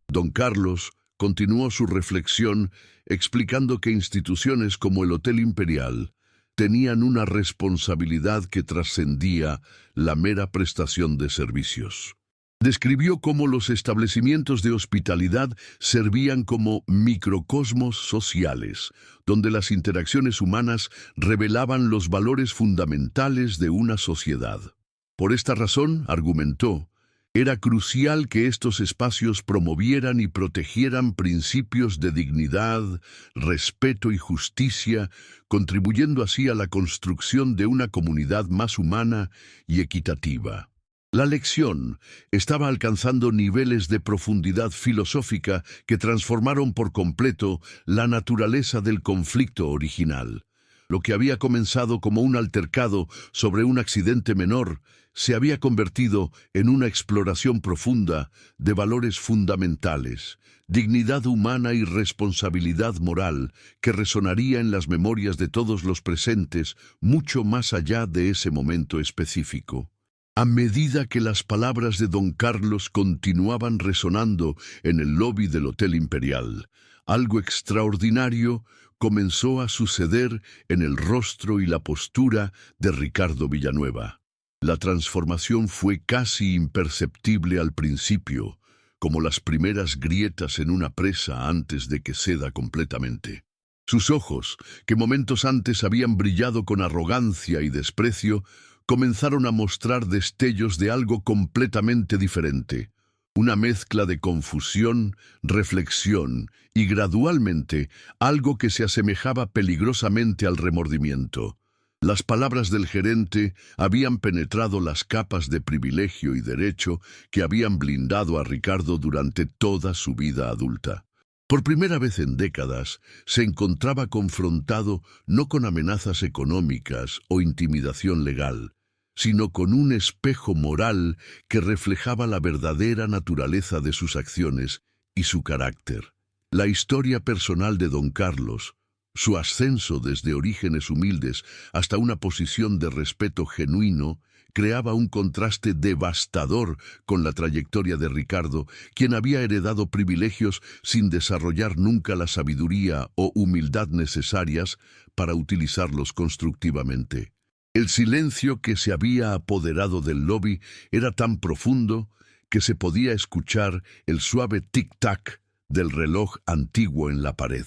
S1: Don Carlos continuó su reflexión explicando que instituciones como el Hotel Imperial tenían una responsabilidad que trascendía la mera prestación de servicios. Describió cómo los establecimientos de hospitalidad servían como microcosmos sociales, donde las interacciones humanas revelaban los valores fundamentales de una sociedad. Por esta razón, argumentó, era crucial que estos espacios promovieran y protegieran principios de dignidad, respeto y justicia, contribuyendo así a la construcción de una comunidad más humana y equitativa. La lección estaba alcanzando niveles de profundidad filosófica que transformaron por completo la naturaleza del conflicto original. Lo que había comenzado como un altercado sobre un accidente menor se había convertido en una exploración profunda de valores fundamentales, dignidad humana y responsabilidad moral que resonaría en las memorias de todos los presentes mucho más allá de ese momento específico. A medida que las palabras de don Carlos continuaban resonando en el lobby del Hotel Imperial, algo extraordinario comenzó a suceder en el rostro y la postura de Ricardo Villanueva. La transformación fue casi imperceptible al principio, como las primeras grietas en una presa antes de que ceda completamente. Sus ojos, que momentos antes habían brillado con arrogancia y desprecio, comenzaron a mostrar destellos de algo completamente diferente. Una mezcla de confusión, reflexión y, gradualmente, algo que se asemejaba peligrosamente al remordimiento. Las palabras del gerente habían penetrado las capas de privilegio y derecho que habían blindado a Ricardo durante toda su vida adulta. Por primera vez en décadas, se encontraba confrontado no con amenazas económicas o intimidación legal, sino con un espejo moral que reflejaba la verdadera naturaleza de sus acciones y su carácter. La historia personal de don Carlos, su ascenso desde orígenes humildes hasta una posición de respeto genuino, creaba un contraste devastador con la trayectoria de Ricardo, quien había heredado privilegios sin desarrollar nunca la sabiduría o humildad necesarias para utilizarlos constructivamente. El silencio que se había apoderado del lobby era tan profundo que se podía escuchar el suave tic-tac del reloj antiguo en la pared,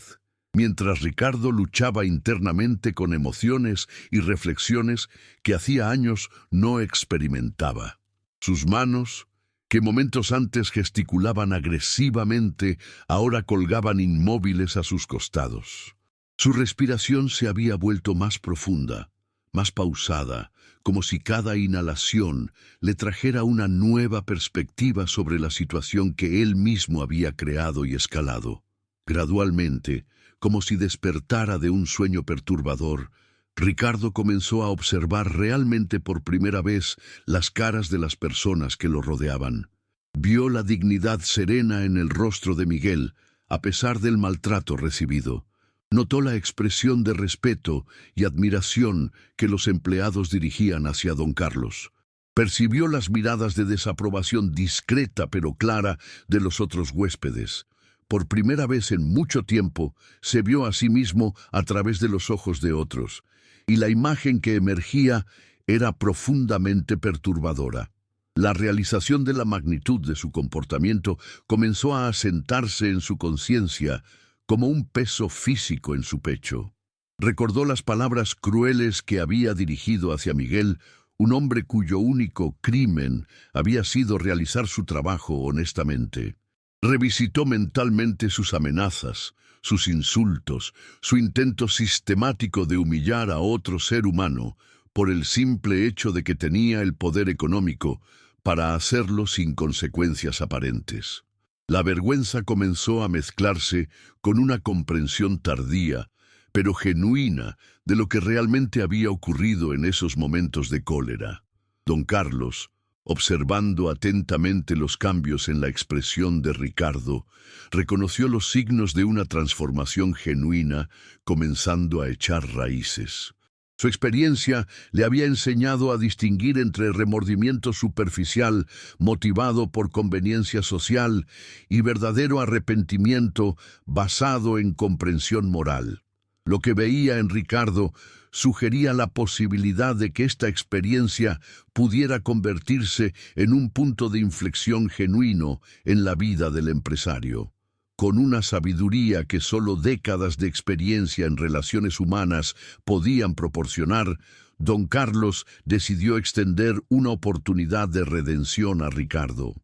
S1: mientras Ricardo luchaba internamente con emociones y reflexiones que hacía años no experimentaba. Sus manos, que momentos antes gesticulaban agresivamente, ahora colgaban inmóviles a sus costados. Su respiración se había vuelto más profunda, más pausada, como si cada inhalación le trajera una nueva perspectiva sobre la situación que él mismo había creado y escalado. Gradualmente, como si despertara de un sueño perturbador, Ricardo comenzó a observar realmente por primera vez las caras de las personas que lo rodeaban. Vio la dignidad serena en el rostro de Miguel, a pesar del maltrato recibido. Notó la expresión de respeto y admiración que los empleados dirigían hacia don Carlos. Percibió las miradas de desaprobación discreta pero clara de los otros huéspedes. Por primera vez en mucho tiempo, se vio a sí mismo a través de los ojos de otros, y la imagen que emergía era profundamente perturbadora. La realización de la magnitud de su comportamiento comenzó a asentarse en su conciencia como un peso físico en su pecho. Recordó las palabras crueles que había dirigido hacia Miguel, un hombre cuyo único crimen había sido realizar su trabajo honestamente. Revisitó mentalmente sus amenazas, sus insultos, su intento sistemático de humillar a otro ser humano por el simple hecho de que tenía el poder económico para hacerlo sin consecuencias aparentes. La vergüenza comenzó a mezclarse con una comprensión tardía, pero genuina, de lo que realmente había ocurrido en esos momentos de cólera. Don Carlos, observando atentamente los cambios en la expresión de Ricardo, reconoció los signos de una transformación genuina comenzando a echar raíces. Su experiencia le había enseñado a distinguir entre remordimiento superficial, motivado por conveniencia social, y verdadero arrepentimiento basado en comprensión moral. Lo que veía en Ricardo sugería la posibilidad de que esta experiencia pudiera convertirse en un punto de inflexión genuino en la vida del empresario. Con una sabiduría que solo décadas de experiencia en relaciones humanas podían proporcionar, don Carlos decidió extender una oportunidad de redención a Ricardo.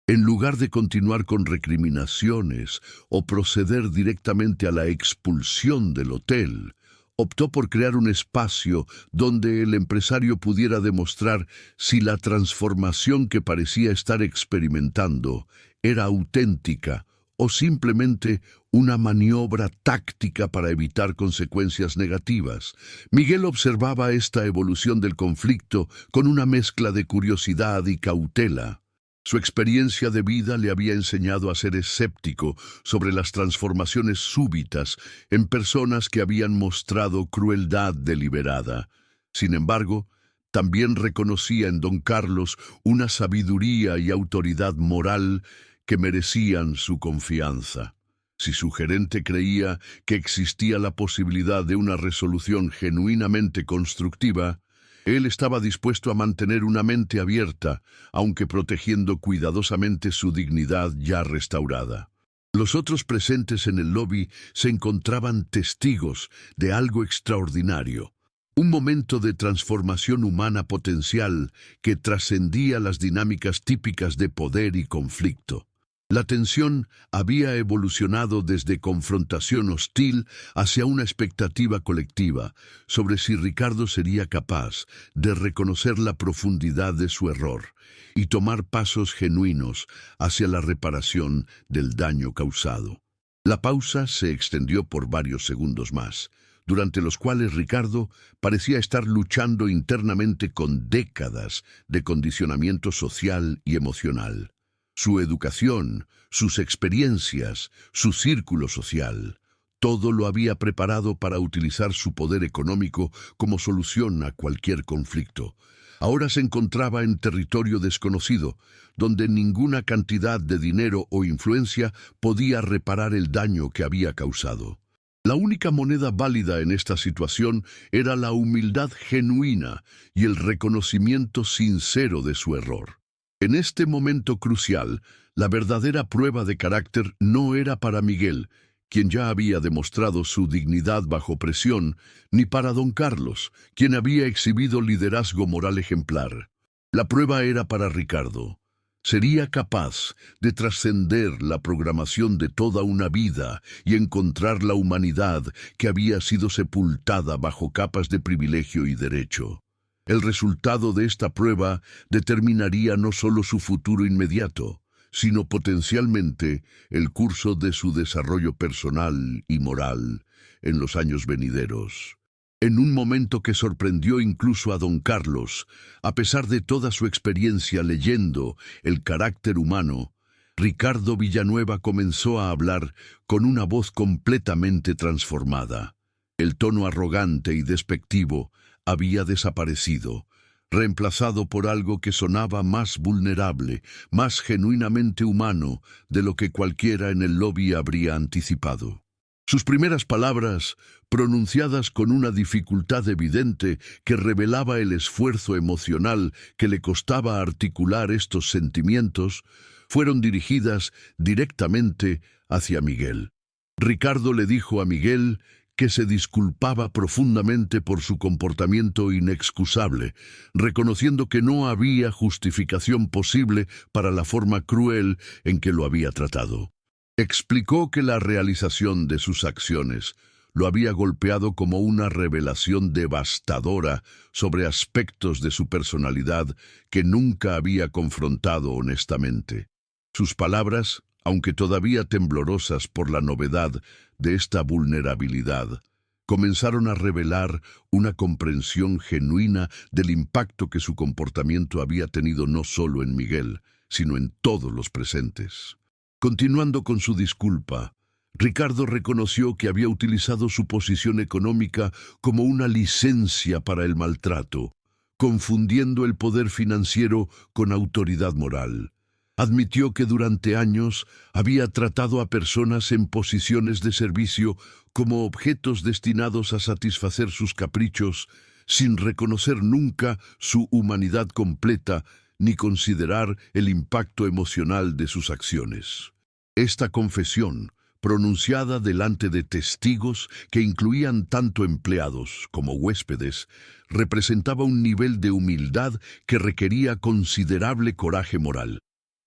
S1: En lugar de continuar con recriminaciones o proceder directamente a la expulsión del hotel, optó por crear un espacio donde el empresario pudiera demostrar si la transformación que parecía estar experimentando era auténtica o simplemente una maniobra táctica para evitar consecuencias negativas. Miguel observaba esta evolución del conflicto con una mezcla de curiosidad y cautela. Su experiencia de vida le había enseñado a ser escéptico sobre las transformaciones súbitas en personas que habían mostrado crueldad deliberada. Sin embargo, también reconocía en don Carlos una sabiduría y autoridad moral que merecían su confianza. Si su gerente creía que existía la posibilidad de una resolución genuinamente constructiva, él estaba dispuesto a mantener una mente abierta, aunque protegiendo cuidadosamente su dignidad ya restaurada. Los otros presentes en el lobby se encontraban testigos de algo extraordinario. Un momento de transformación humana potencial que trascendía las dinámicas típicas de poder y conflicto. La tensión había evolucionado desde confrontación hostil hacia una expectativa colectiva sobre si Ricardo sería capaz de reconocer la profundidad de su error y tomar pasos genuinos hacia la reparación del daño causado. La pausa se extendió por varios segundos más, durante los cuales Ricardo parecía estar luchando internamente con décadas de condicionamiento social y emocional. Su educación, sus experiencias, su círculo social, todo lo había preparado para utilizar su poder económico como solución a cualquier conflicto. Ahora se encontraba en territorio desconocido, donde ninguna cantidad de dinero o influencia podía reparar el daño que había causado. La única moneda válida en esta situación era la humildad genuina y el reconocimiento sincero de su error. En este momento crucial, la verdadera prueba de carácter no era para Miguel, quien ya había demostrado su dignidad bajo presión, ni para don Carlos, quien había exhibido liderazgo moral ejemplar. La prueba era para Ricardo. Sería capaz de trascender la programación de toda una vida y encontrar la humanidad que había sido sepultada bajo capas de privilegio y derecho. El resultado de esta prueba determinaría no solo su futuro inmediato, sino potencialmente el curso de su desarrollo personal y moral en los años venideros. En un momento que sorprendió incluso a don Carlos, a pesar de toda su experiencia leyendo el carácter humano, Ricardo Villanueva comenzó a hablar con una voz completamente transformada. El tono arrogante y despectivo había desaparecido, reemplazado por algo que sonaba más vulnerable, más genuinamente humano de lo que cualquiera en el lobby habría anticipado. Sus primeras palabras, pronunciadas con una dificultad evidente que revelaba el esfuerzo emocional que le costaba articular estos sentimientos, fueron dirigidas directamente hacia Miguel. Ricardo le dijo a Miguel que se disculpaba profundamente por su comportamiento inexcusable, reconociendo que no había justificación posible para la forma cruel en que lo había tratado. Explicó que la realización de sus acciones lo había golpeado como una revelación devastadora sobre aspectos de su personalidad que nunca había confrontado honestamente. Sus palabras, aunque todavía temblorosas por la novedad de esta vulnerabilidad, comenzaron a revelar una comprensión genuina del impacto que su comportamiento había tenido no solo en Miguel, sino en todos los presentes. Continuando con su disculpa, Ricardo reconoció que había utilizado su posición económica como una licencia para el maltrato, confundiendo el poder financiero con autoridad moral. Admitió que durante años había tratado a personas en posiciones de servicio como objetos destinados a satisfacer sus caprichos, sin reconocer nunca su humanidad completa ni considerar el impacto emocional de sus acciones. Esta confesión, pronunciada delante de testigos que incluían tanto empleados como huéspedes, representaba un nivel de humildad que requería considerable coraje moral.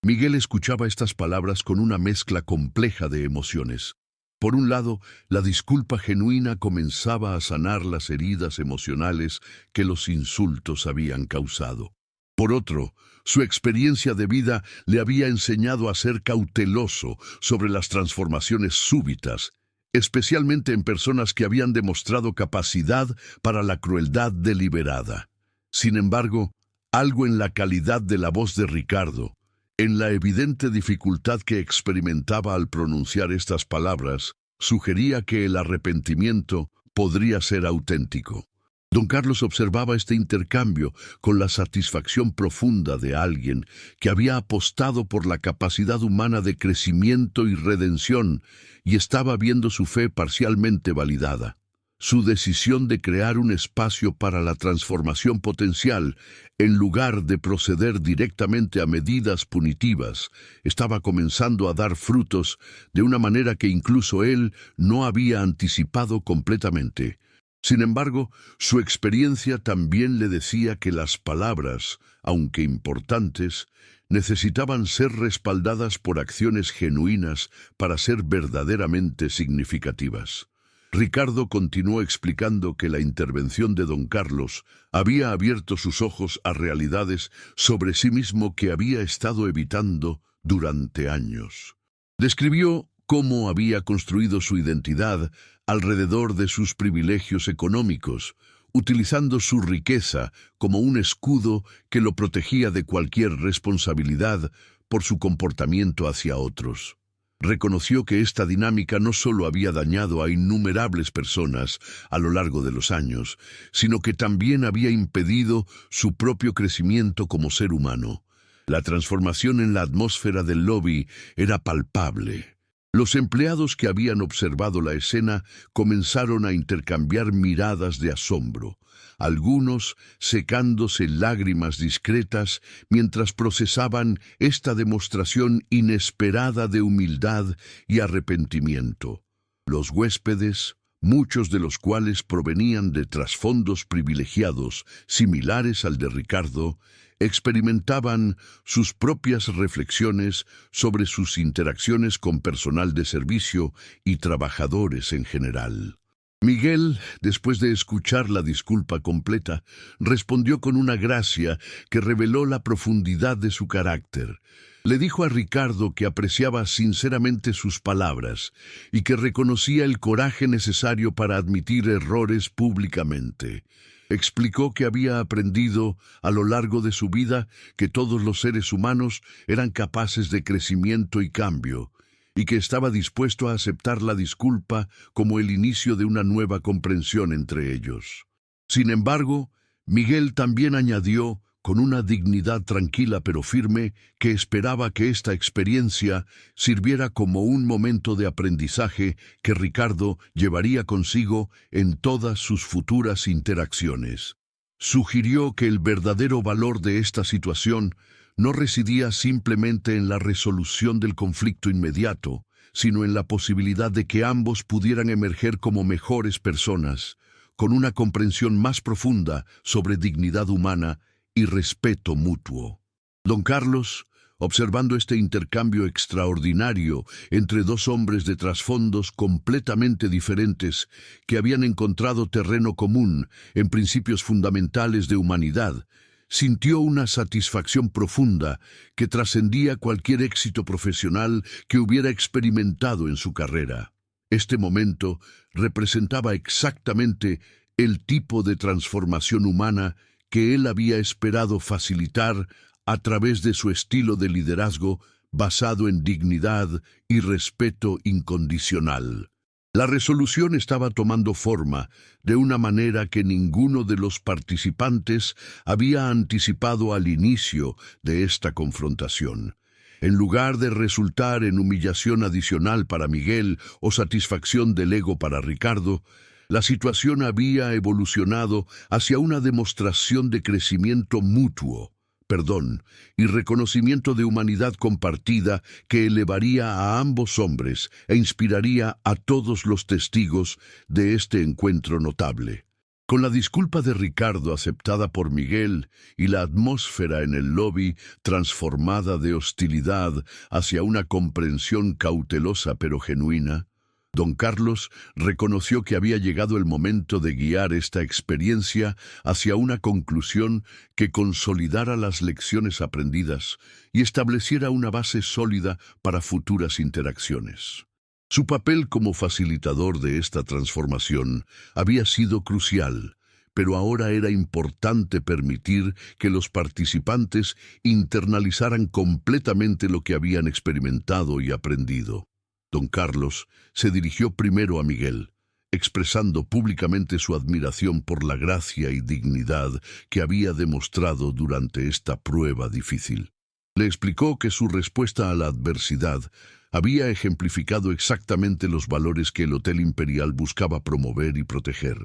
S1: Miguel escuchaba estas palabras con una mezcla compleja de emociones. Por un lado, la disculpa genuina comenzaba a sanar las heridas emocionales que los insultos habían causado. Por otro, su experiencia de vida le había enseñado a ser cauteloso sobre las transformaciones súbitas, especialmente en personas que habían demostrado capacidad para la crueldad deliberada. Sin embargo, algo en la calidad de la voz de Ricardo, en la evidente dificultad que experimentaba al pronunciar estas palabras, sugería que el arrepentimiento podría ser auténtico. Don Carlos observaba este intercambio con la satisfacción profunda de alguien que había apostado por la capacidad humana de crecimiento y redención y estaba viendo su fe parcialmente validada. Su decisión de crear un espacio para la transformación potencial, en lugar de proceder directamente a medidas punitivas, estaba comenzando a dar frutos de una manera que incluso él no había anticipado completamente. Sin embargo, su experiencia también le decía que las palabras, aunque importantes, necesitaban ser respaldadas por acciones genuinas para ser verdaderamente significativas. Ricardo continuó explicando que la intervención de don Carlos había abierto sus ojos a realidades sobre sí mismo que había estado evitando durante años. Describió cómo había construido su identidad alrededor de sus privilegios económicos, utilizando su riqueza como un escudo que lo protegía de cualquier responsabilidad por su comportamiento hacia otros. Reconoció que esta dinámica no solo había dañado a innumerables personas a lo largo de los años, sino que también había impedido su propio crecimiento como ser humano. La transformación en la atmósfera del lobby era palpable. Los empleados que habían observado la escena comenzaron a intercambiar miradas de asombro, algunos secándose lágrimas discretas mientras procesaban esta demostración inesperada de humildad y arrepentimiento. Los huéspedes, muchos de los cuales provenían de trasfondos privilegiados similares al de Ricardo, experimentaban sus propias reflexiones sobre sus interacciones con personal de servicio y trabajadores en general. Miguel, después de escuchar la disculpa completa, respondió con una gracia que reveló la profundidad de su carácter. Le dijo a Ricardo que apreciaba sinceramente sus palabras y que reconocía el coraje necesario para admitir errores públicamente. Explicó que había aprendido a lo largo de su vida que todos los seres humanos eran capaces de crecimiento y cambio, y que estaba dispuesto a aceptar la disculpa como el inicio de una nueva comprensión entre ellos. Sin embargo, Miguel también añadió, con una dignidad tranquila pero firme, que esperaba que esta experiencia sirviera como un momento de aprendizaje que Ricardo llevaría consigo en todas sus futuras interacciones. Sugirió que el verdadero valor de esta situación no residía simplemente en la resolución del conflicto inmediato, sino en la posibilidad de que ambos pudieran emerger como mejores personas, con una comprensión más profunda sobre dignidad humana y respeto mutuo. Don Carlos, observando este intercambio extraordinario entre dos hombres de trasfondos completamente diferentes que habían encontrado terreno común en principios fundamentales de humanidad, sintió una satisfacción profunda que trascendía cualquier éxito profesional que hubiera experimentado en su carrera. Este momento representaba exactamente el tipo de transformación humana que él había esperado facilitar a través de su estilo de liderazgo basado en dignidad y respeto incondicional. La resolución estaba tomando forma de una manera que ninguno de los participantes había anticipado al inicio de esta confrontación. En lugar de resultar en humillación adicional para Miguel o satisfacción del ego para Ricardo, la situación había evolucionado hacia una demostración de crecimiento mutuo, perdón y reconocimiento de humanidad compartida que elevaría a ambos hombres e inspiraría a todos los testigos de este encuentro notable. Con la disculpa de Ricardo aceptada por Miguel y la atmósfera en el lobby transformada de hostilidad hacia una comprensión cautelosa pero genuina, don Carlos reconoció que había llegado el momento de guiar esta experiencia hacia una conclusión que consolidara las lecciones aprendidas y estableciera una base sólida para futuras interacciones. Su papel como facilitador de esta transformación había sido crucial, pero ahora era importante permitir que los participantes internalizaran completamente lo que habían experimentado y aprendido. Don Carlos se dirigió primero a Miguel, expresando públicamente su admiración por la gracia y dignidad que había demostrado durante esta prueba difícil. Le explicó que su respuesta a la adversidad había ejemplificado exactamente los valores que el Hotel Imperial buscaba promover y proteger.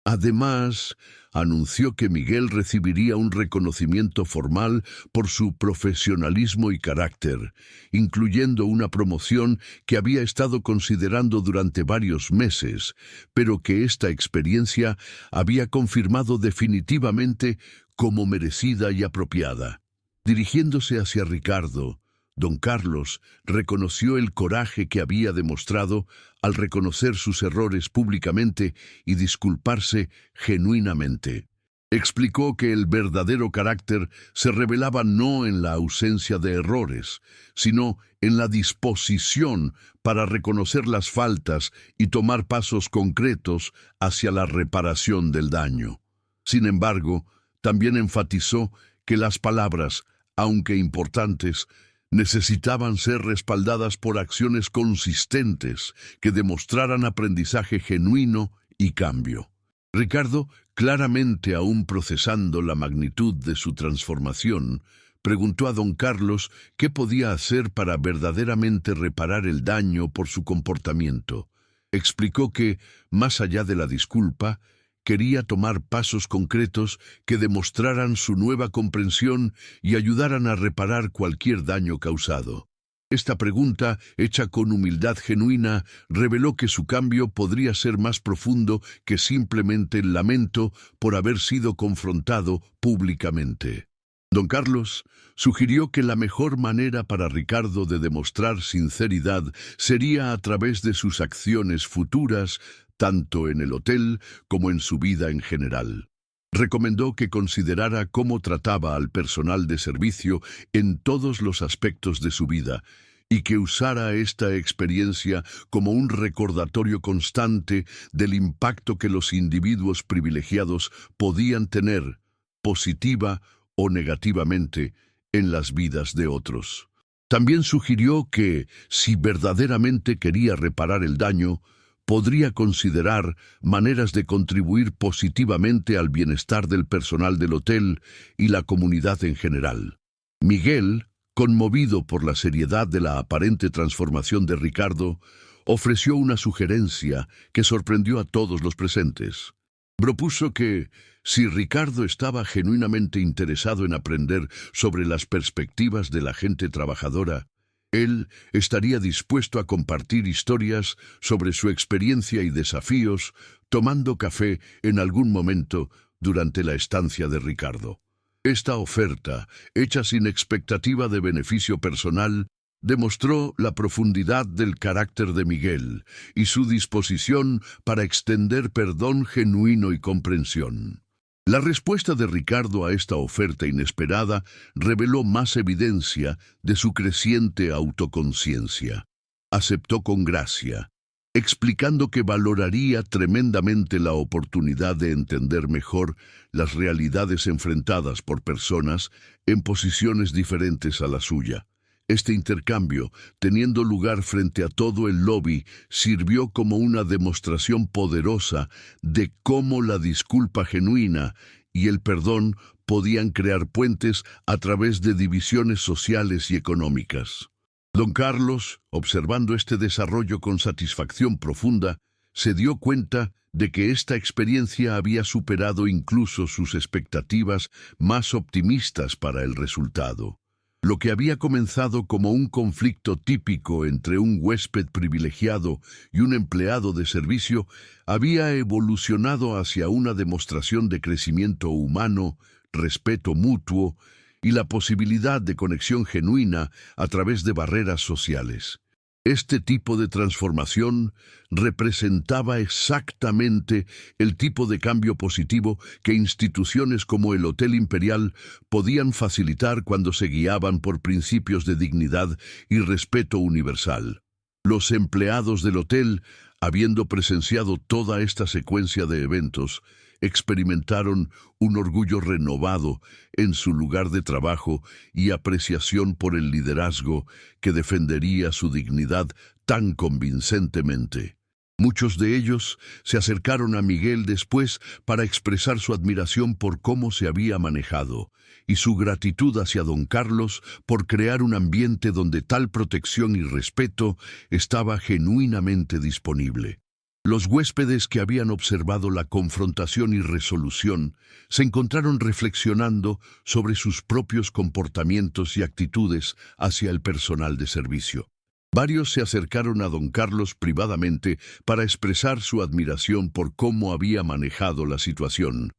S1: Además, anunció que Miguel recibiría un reconocimiento formal por su profesionalismo y carácter, incluyendo una promoción que había estado considerando durante varios meses, pero que esta experiencia había confirmado definitivamente como merecida y apropiada. Dirigiéndose hacia Ricardo, don Carlos reconoció el coraje que había demostrado al reconocer sus errores públicamente y disculparse genuinamente. Explicó que el verdadero carácter se revelaba no en la ausencia de errores, sino en la disposición para reconocer las faltas y tomar pasos concretos hacia la reparación del daño. Sin embargo, también enfatizó que las palabras, aunque importantes, necesitaban ser respaldadas por acciones consistentes que demostraran aprendizaje genuino y cambio. Ricardo, claramente aún procesando la magnitud de su transformación, preguntó a don Carlos qué podía hacer para verdaderamente reparar el daño por su comportamiento. Explicó que, más allá de la disculpa, quería tomar pasos concretos que demostraran su nueva comprensión y ayudaran a reparar cualquier daño causado. Esta pregunta, hecha con humildad genuina, reveló que su cambio podría ser más profundo que simplemente el lamento por haber sido confrontado públicamente. Don Carlos sugirió que la mejor manera para Ricardo de demostrar sinceridad sería a través de sus acciones futuras, tanto en el hotel como en su vida en general. Recomendó que considerara cómo trataba al personal de servicio en todos los aspectos de su vida y que usara esta experiencia como un recordatorio constante del impacto que los individuos privilegiados podían tener, positiva o negativamente, en las vidas de otros. También sugirió que, si verdaderamente quería reparar el daño, podría considerar maneras de contribuir positivamente al bienestar del personal del hotel y la comunidad en general. Miguel, conmovido por la seriedad de la aparente transformación de Ricardo, ofreció una sugerencia que sorprendió a todos los presentes. Propuso que, si Ricardo estaba genuinamente interesado en aprender sobre las perspectivas de la gente trabajadora, él estaría dispuesto a compartir historias sobre su experiencia y desafíos, tomando café en algún momento durante la estancia de Ricardo. Esta oferta, hecha sin expectativa de beneficio personal, demostró la profundidad del carácter de Miguel y su disposición para extender perdón genuino y comprensión. La respuesta de Ricardo a esta oferta inesperada reveló más evidencia de su creciente autoconciencia. Aceptó con gracia, explicando que valoraría tremendamente la oportunidad de entender mejor las realidades enfrentadas por personas en posiciones diferentes a la suya. Este intercambio, teniendo lugar frente a todo el lobby, sirvió como una demostración poderosa de cómo la disculpa genuina y el perdón podían crear puentes a través de divisiones sociales y económicas. Don Carlos, observando este desarrollo con satisfacción profunda, se dio cuenta de que esta experiencia había superado incluso sus expectativas más optimistas para el resultado. Lo que había comenzado como un conflicto típico entre un huésped privilegiado y un empleado de servicio había evolucionado hacia una demostración de crecimiento humano, respeto mutuo y la posibilidad de conexión genuina a través de barreras sociales. Este tipo de transformación representaba exactamente el tipo de cambio positivo que instituciones como el Hotel Imperial podían facilitar cuando se guiaban por principios de dignidad y respeto universal. Los empleados del hotel, habiendo presenciado toda esta secuencia de eventos, experimentaron un orgullo renovado en su lugar de trabajo y apreciación por el liderazgo que defendería su dignidad tan convincentemente. Muchos de ellos se acercaron a Miguel después para expresar su admiración por cómo se había manejado y su gratitud hacia don Carlos por crear un ambiente donde tal protección y respeto estaba genuinamente disponible. Los huéspedes que habían observado la confrontación y resolución se encontraron reflexionando sobre sus propios comportamientos y actitudes hacia el personal de servicio. Varios se acercaron a don Carlos privadamente para expresar su admiración por cómo había manejado la situación,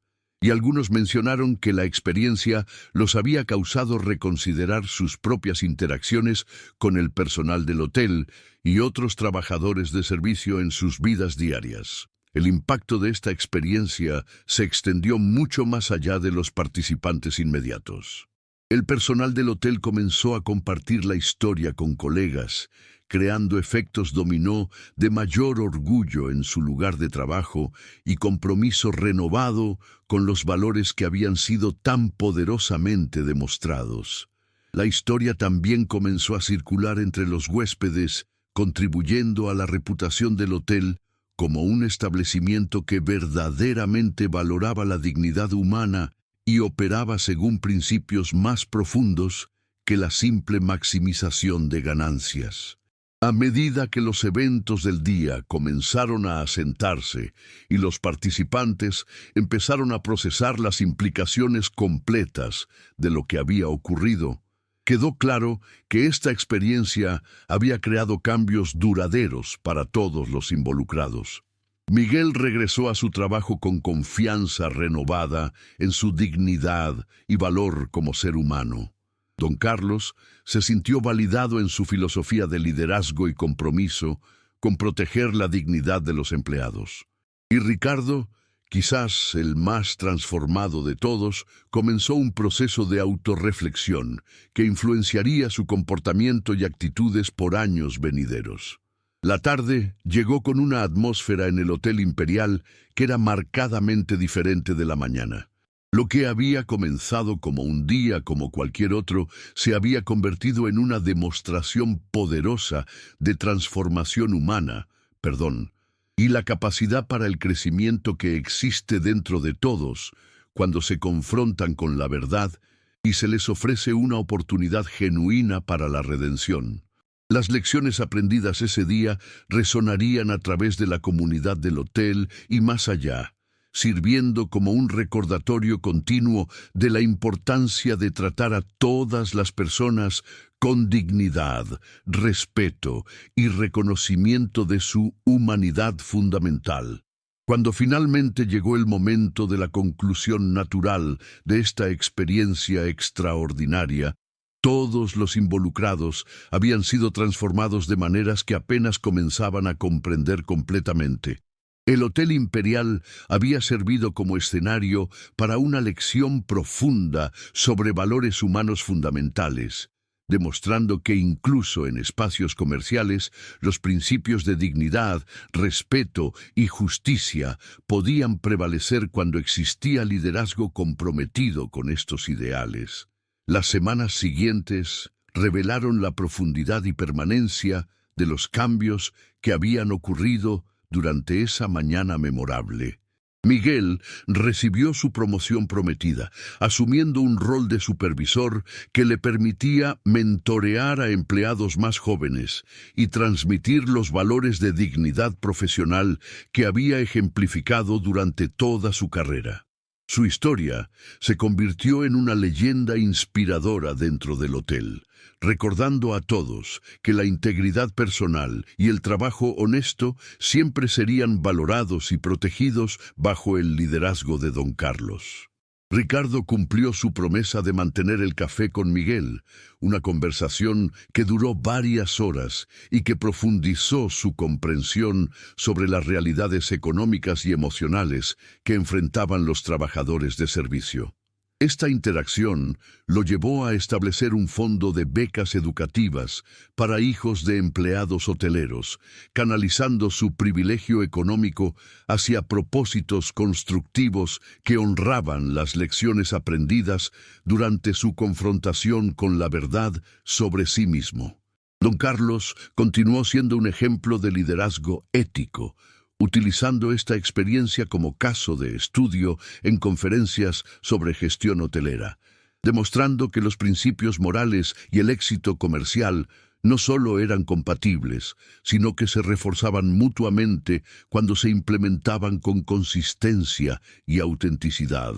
S1: y algunos mencionaron que la experiencia los había causado reconsiderar sus propias interacciones con el personal del hotel y otros trabajadores de servicio en sus vidas diarias. El impacto de esta experiencia se extendió mucho más allá de los participantes inmediatos. El personal del hotel comenzó a compartir la historia con colegas, creando efectos dominó de mayor orgullo en su lugar de trabajo y compromiso renovado con los valores que habían sido tan poderosamente demostrados. La historia también comenzó a circular entre los huéspedes, contribuyendo a la reputación del hotel como un establecimiento que verdaderamente valoraba la dignidad humana y operaba según principios más profundos que la simple maximización de ganancias. A medida que los eventos del día comenzaron a asentarse y los participantes empezaron a procesar las implicaciones completas de lo que había ocurrido, quedó claro que esta experiencia había creado cambios duraderos para todos los involucrados. Miguel regresó a su trabajo con confianza renovada en su dignidad y valor como ser humano. Don Carlos se sintió validado en su filosofía de liderazgo y compromiso con proteger la dignidad de los empleados. Y Ricardo, quizás el más transformado de todos, comenzó un proceso de autorreflexión que influenciaría su comportamiento y actitudes por años venideros. La tarde llegó con una atmósfera en el Hotel Imperial que era marcadamente diferente de la mañana. Lo que había comenzado como un día como cualquier otro se había convertido en una demostración poderosa de transformación humana, y la capacidad para el crecimiento que existe dentro de todos cuando se confrontan con la verdad y se les ofrece una oportunidad genuina para la redención. Las lecciones aprendidas ese día resonarían a través de la comunidad del hotel y más allá, sirviendo como un recordatorio continuo de la importancia de tratar a todas las personas con dignidad, respeto y reconocimiento de su humanidad fundamental. Cuando finalmente llegó el momento de la conclusión natural de esta experiencia extraordinaria, todos los involucrados habían sido transformados de maneras que apenas comenzaban a comprender completamente. El Hotel Imperial había servido como escenario para una lección profunda sobre valores humanos fundamentales, demostrando que incluso en espacios comerciales los principios de dignidad, respeto y justicia podían prevalecer cuando existía liderazgo comprometido con estos ideales. Las semanas siguientes revelaron la profundidad y permanencia de los cambios que habían ocurrido durante esa mañana memorable. Miguel recibió su promoción prometida, asumiendo un rol de supervisor que le permitía mentorear a empleados más jóvenes y transmitir los valores de dignidad profesional que había ejemplificado durante toda su carrera. Su historia se convirtió en una leyenda inspiradora dentro del hotel, recordando a todos que la integridad personal y el trabajo honesto siempre serían valorados y protegidos bajo el liderazgo de Don Carlos. Ricardo cumplió su promesa de mantener el café con Miguel, una conversación que duró varias horas y que profundizó su comprensión sobre las realidades económicas y emocionales que enfrentaban los trabajadores de servicio. Esta interacción lo llevó a establecer un fondo de becas educativas para hijos de empleados hoteleros, canalizando su privilegio económico hacia propósitos constructivos que honraban las lecciones aprendidas durante su confrontación con la verdad sobre sí mismo. Don Carlos continuó siendo un ejemplo de liderazgo ético, utilizando esta experiencia como caso de estudio en conferencias sobre gestión hotelera, demostrando que los principios morales y el éxito comercial no solo eran compatibles, sino que se reforzaban mutuamente cuando se implementaban con consistencia y autenticidad.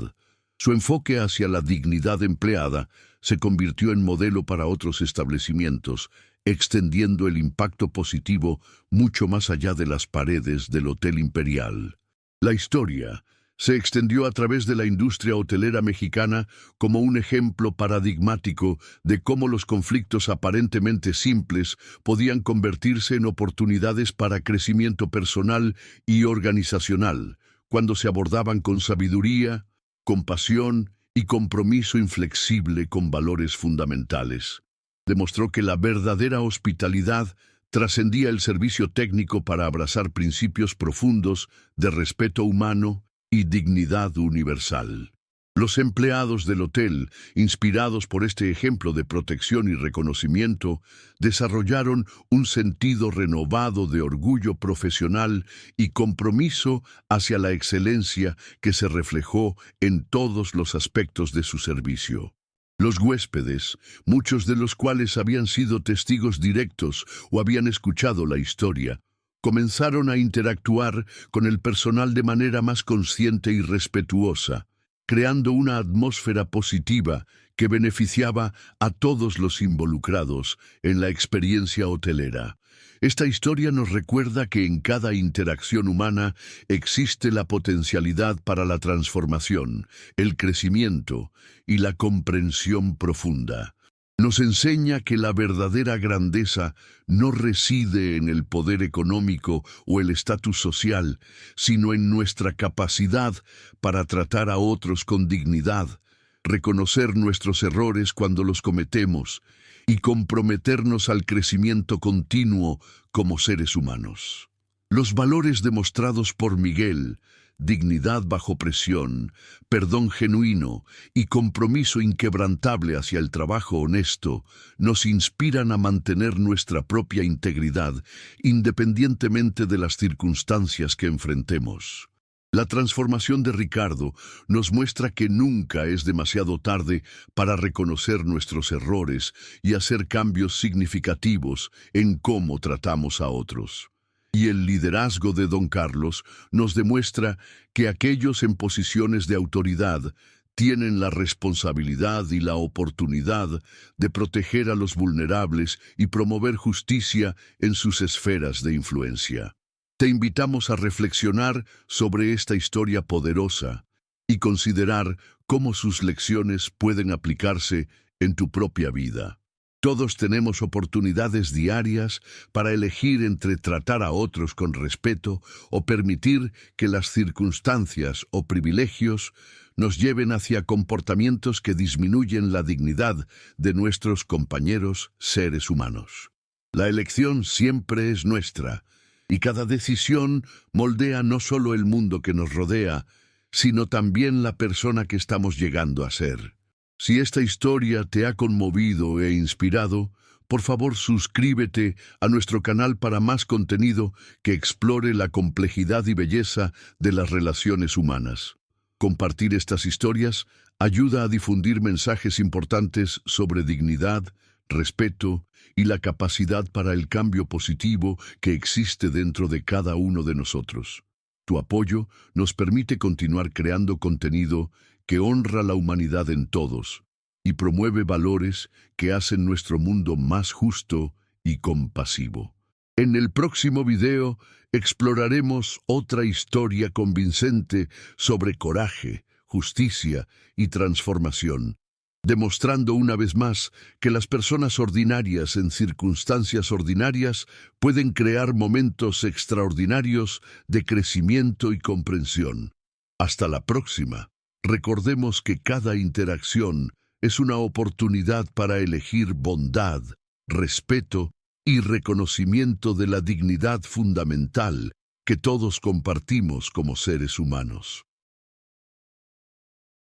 S1: Su enfoque hacia la dignidad empleada se convirtió en modelo para otros establecimientos, extendiendo el impacto positivo mucho más allá de las paredes del Hotel Imperial. La historia se extendió a través de la industria hotelera mexicana como un ejemplo paradigmático de cómo los conflictos aparentemente simples podían convertirse en oportunidades para crecimiento personal y organizacional, cuando se abordaban con sabiduría, compasión y compromiso inflexible con valores fundamentales. Demostró que la verdadera hospitalidad trascendía el servicio técnico para abrazar principios profundos de respeto humano y dignidad universal. Los empleados del hotel, inspirados por este ejemplo de protección y reconocimiento, desarrollaron un sentido renovado de orgullo profesional y compromiso hacia la excelencia que se reflejó en todos los aspectos de su servicio. Los huéspedes, muchos de los cuales habían sido testigos directos o habían escuchado la historia, comenzaron a interactuar con el personal de manera más consciente y respetuosa, creando una atmósfera positiva que beneficiaba a todos los involucrados en la experiencia hotelera. Esta historia nos recuerda que en cada interacción humana existe la potencialidad para la transformación, el crecimiento y la comprensión profunda. Nos enseña que la verdadera grandeza no reside en el poder económico o el estatus social, sino en nuestra capacidad para tratar a otros con dignidad, reconocer nuestros errores cuando los cometemos y comprometernos al crecimiento continuo como seres humanos. Los valores demostrados por Miguel, dignidad bajo presión, perdón genuino y compromiso inquebrantable hacia el trabajo honesto, nos inspiran a mantener nuestra propia integridad independientemente de las circunstancias que enfrentemos. La transformación de Ricardo nos muestra que nunca es demasiado tarde para reconocer nuestros errores y hacer cambios significativos en cómo tratamos a otros. Y el liderazgo de Don Carlos nos demuestra que aquellos en posiciones de autoridad tienen la responsabilidad y la oportunidad de proteger a los vulnerables y promover justicia en sus esferas de influencia. Te invitamos a reflexionar sobre esta historia poderosa y considerar cómo sus lecciones pueden aplicarse en tu propia vida. Todos tenemos oportunidades diarias para elegir entre tratar a otros con respeto o permitir que las circunstancias o privilegios nos lleven hacia comportamientos que disminuyen la dignidad de nuestros compañeros seres humanos. La elección siempre es nuestra, y cada decisión moldea no solo el mundo que nos rodea, sino también la persona que estamos llegando a ser. Si esta historia te ha conmovido e inspirado, por favor suscríbete a nuestro canal para más contenido que explore la complejidad y belleza de las relaciones humanas. Compartir estas historias ayuda a difundir mensajes importantes sobre dignidad, respeto y la capacidad para el cambio positivo que existe dentro de cada uno de nosotros. Tu apoyo nos permite continuar creando contenido que honra la humanidad en todos y promueve valores que hacen nuestro mundo más justo y compasivo. En el próximo video exploraremos otra historia convincente sobre coraje, justicia y transformación, demostrando una vez más que las personas ordinarias en circunstancias ordinarias pueden crear momentos extraordinarios de crecimiento y comprensión. Hasta la próxima. Recordemos que cada interacción es una oportunidad para elegir bondad, respeto y reconocimiento de la dignidad fundamental que todos compartimos como seres humanos.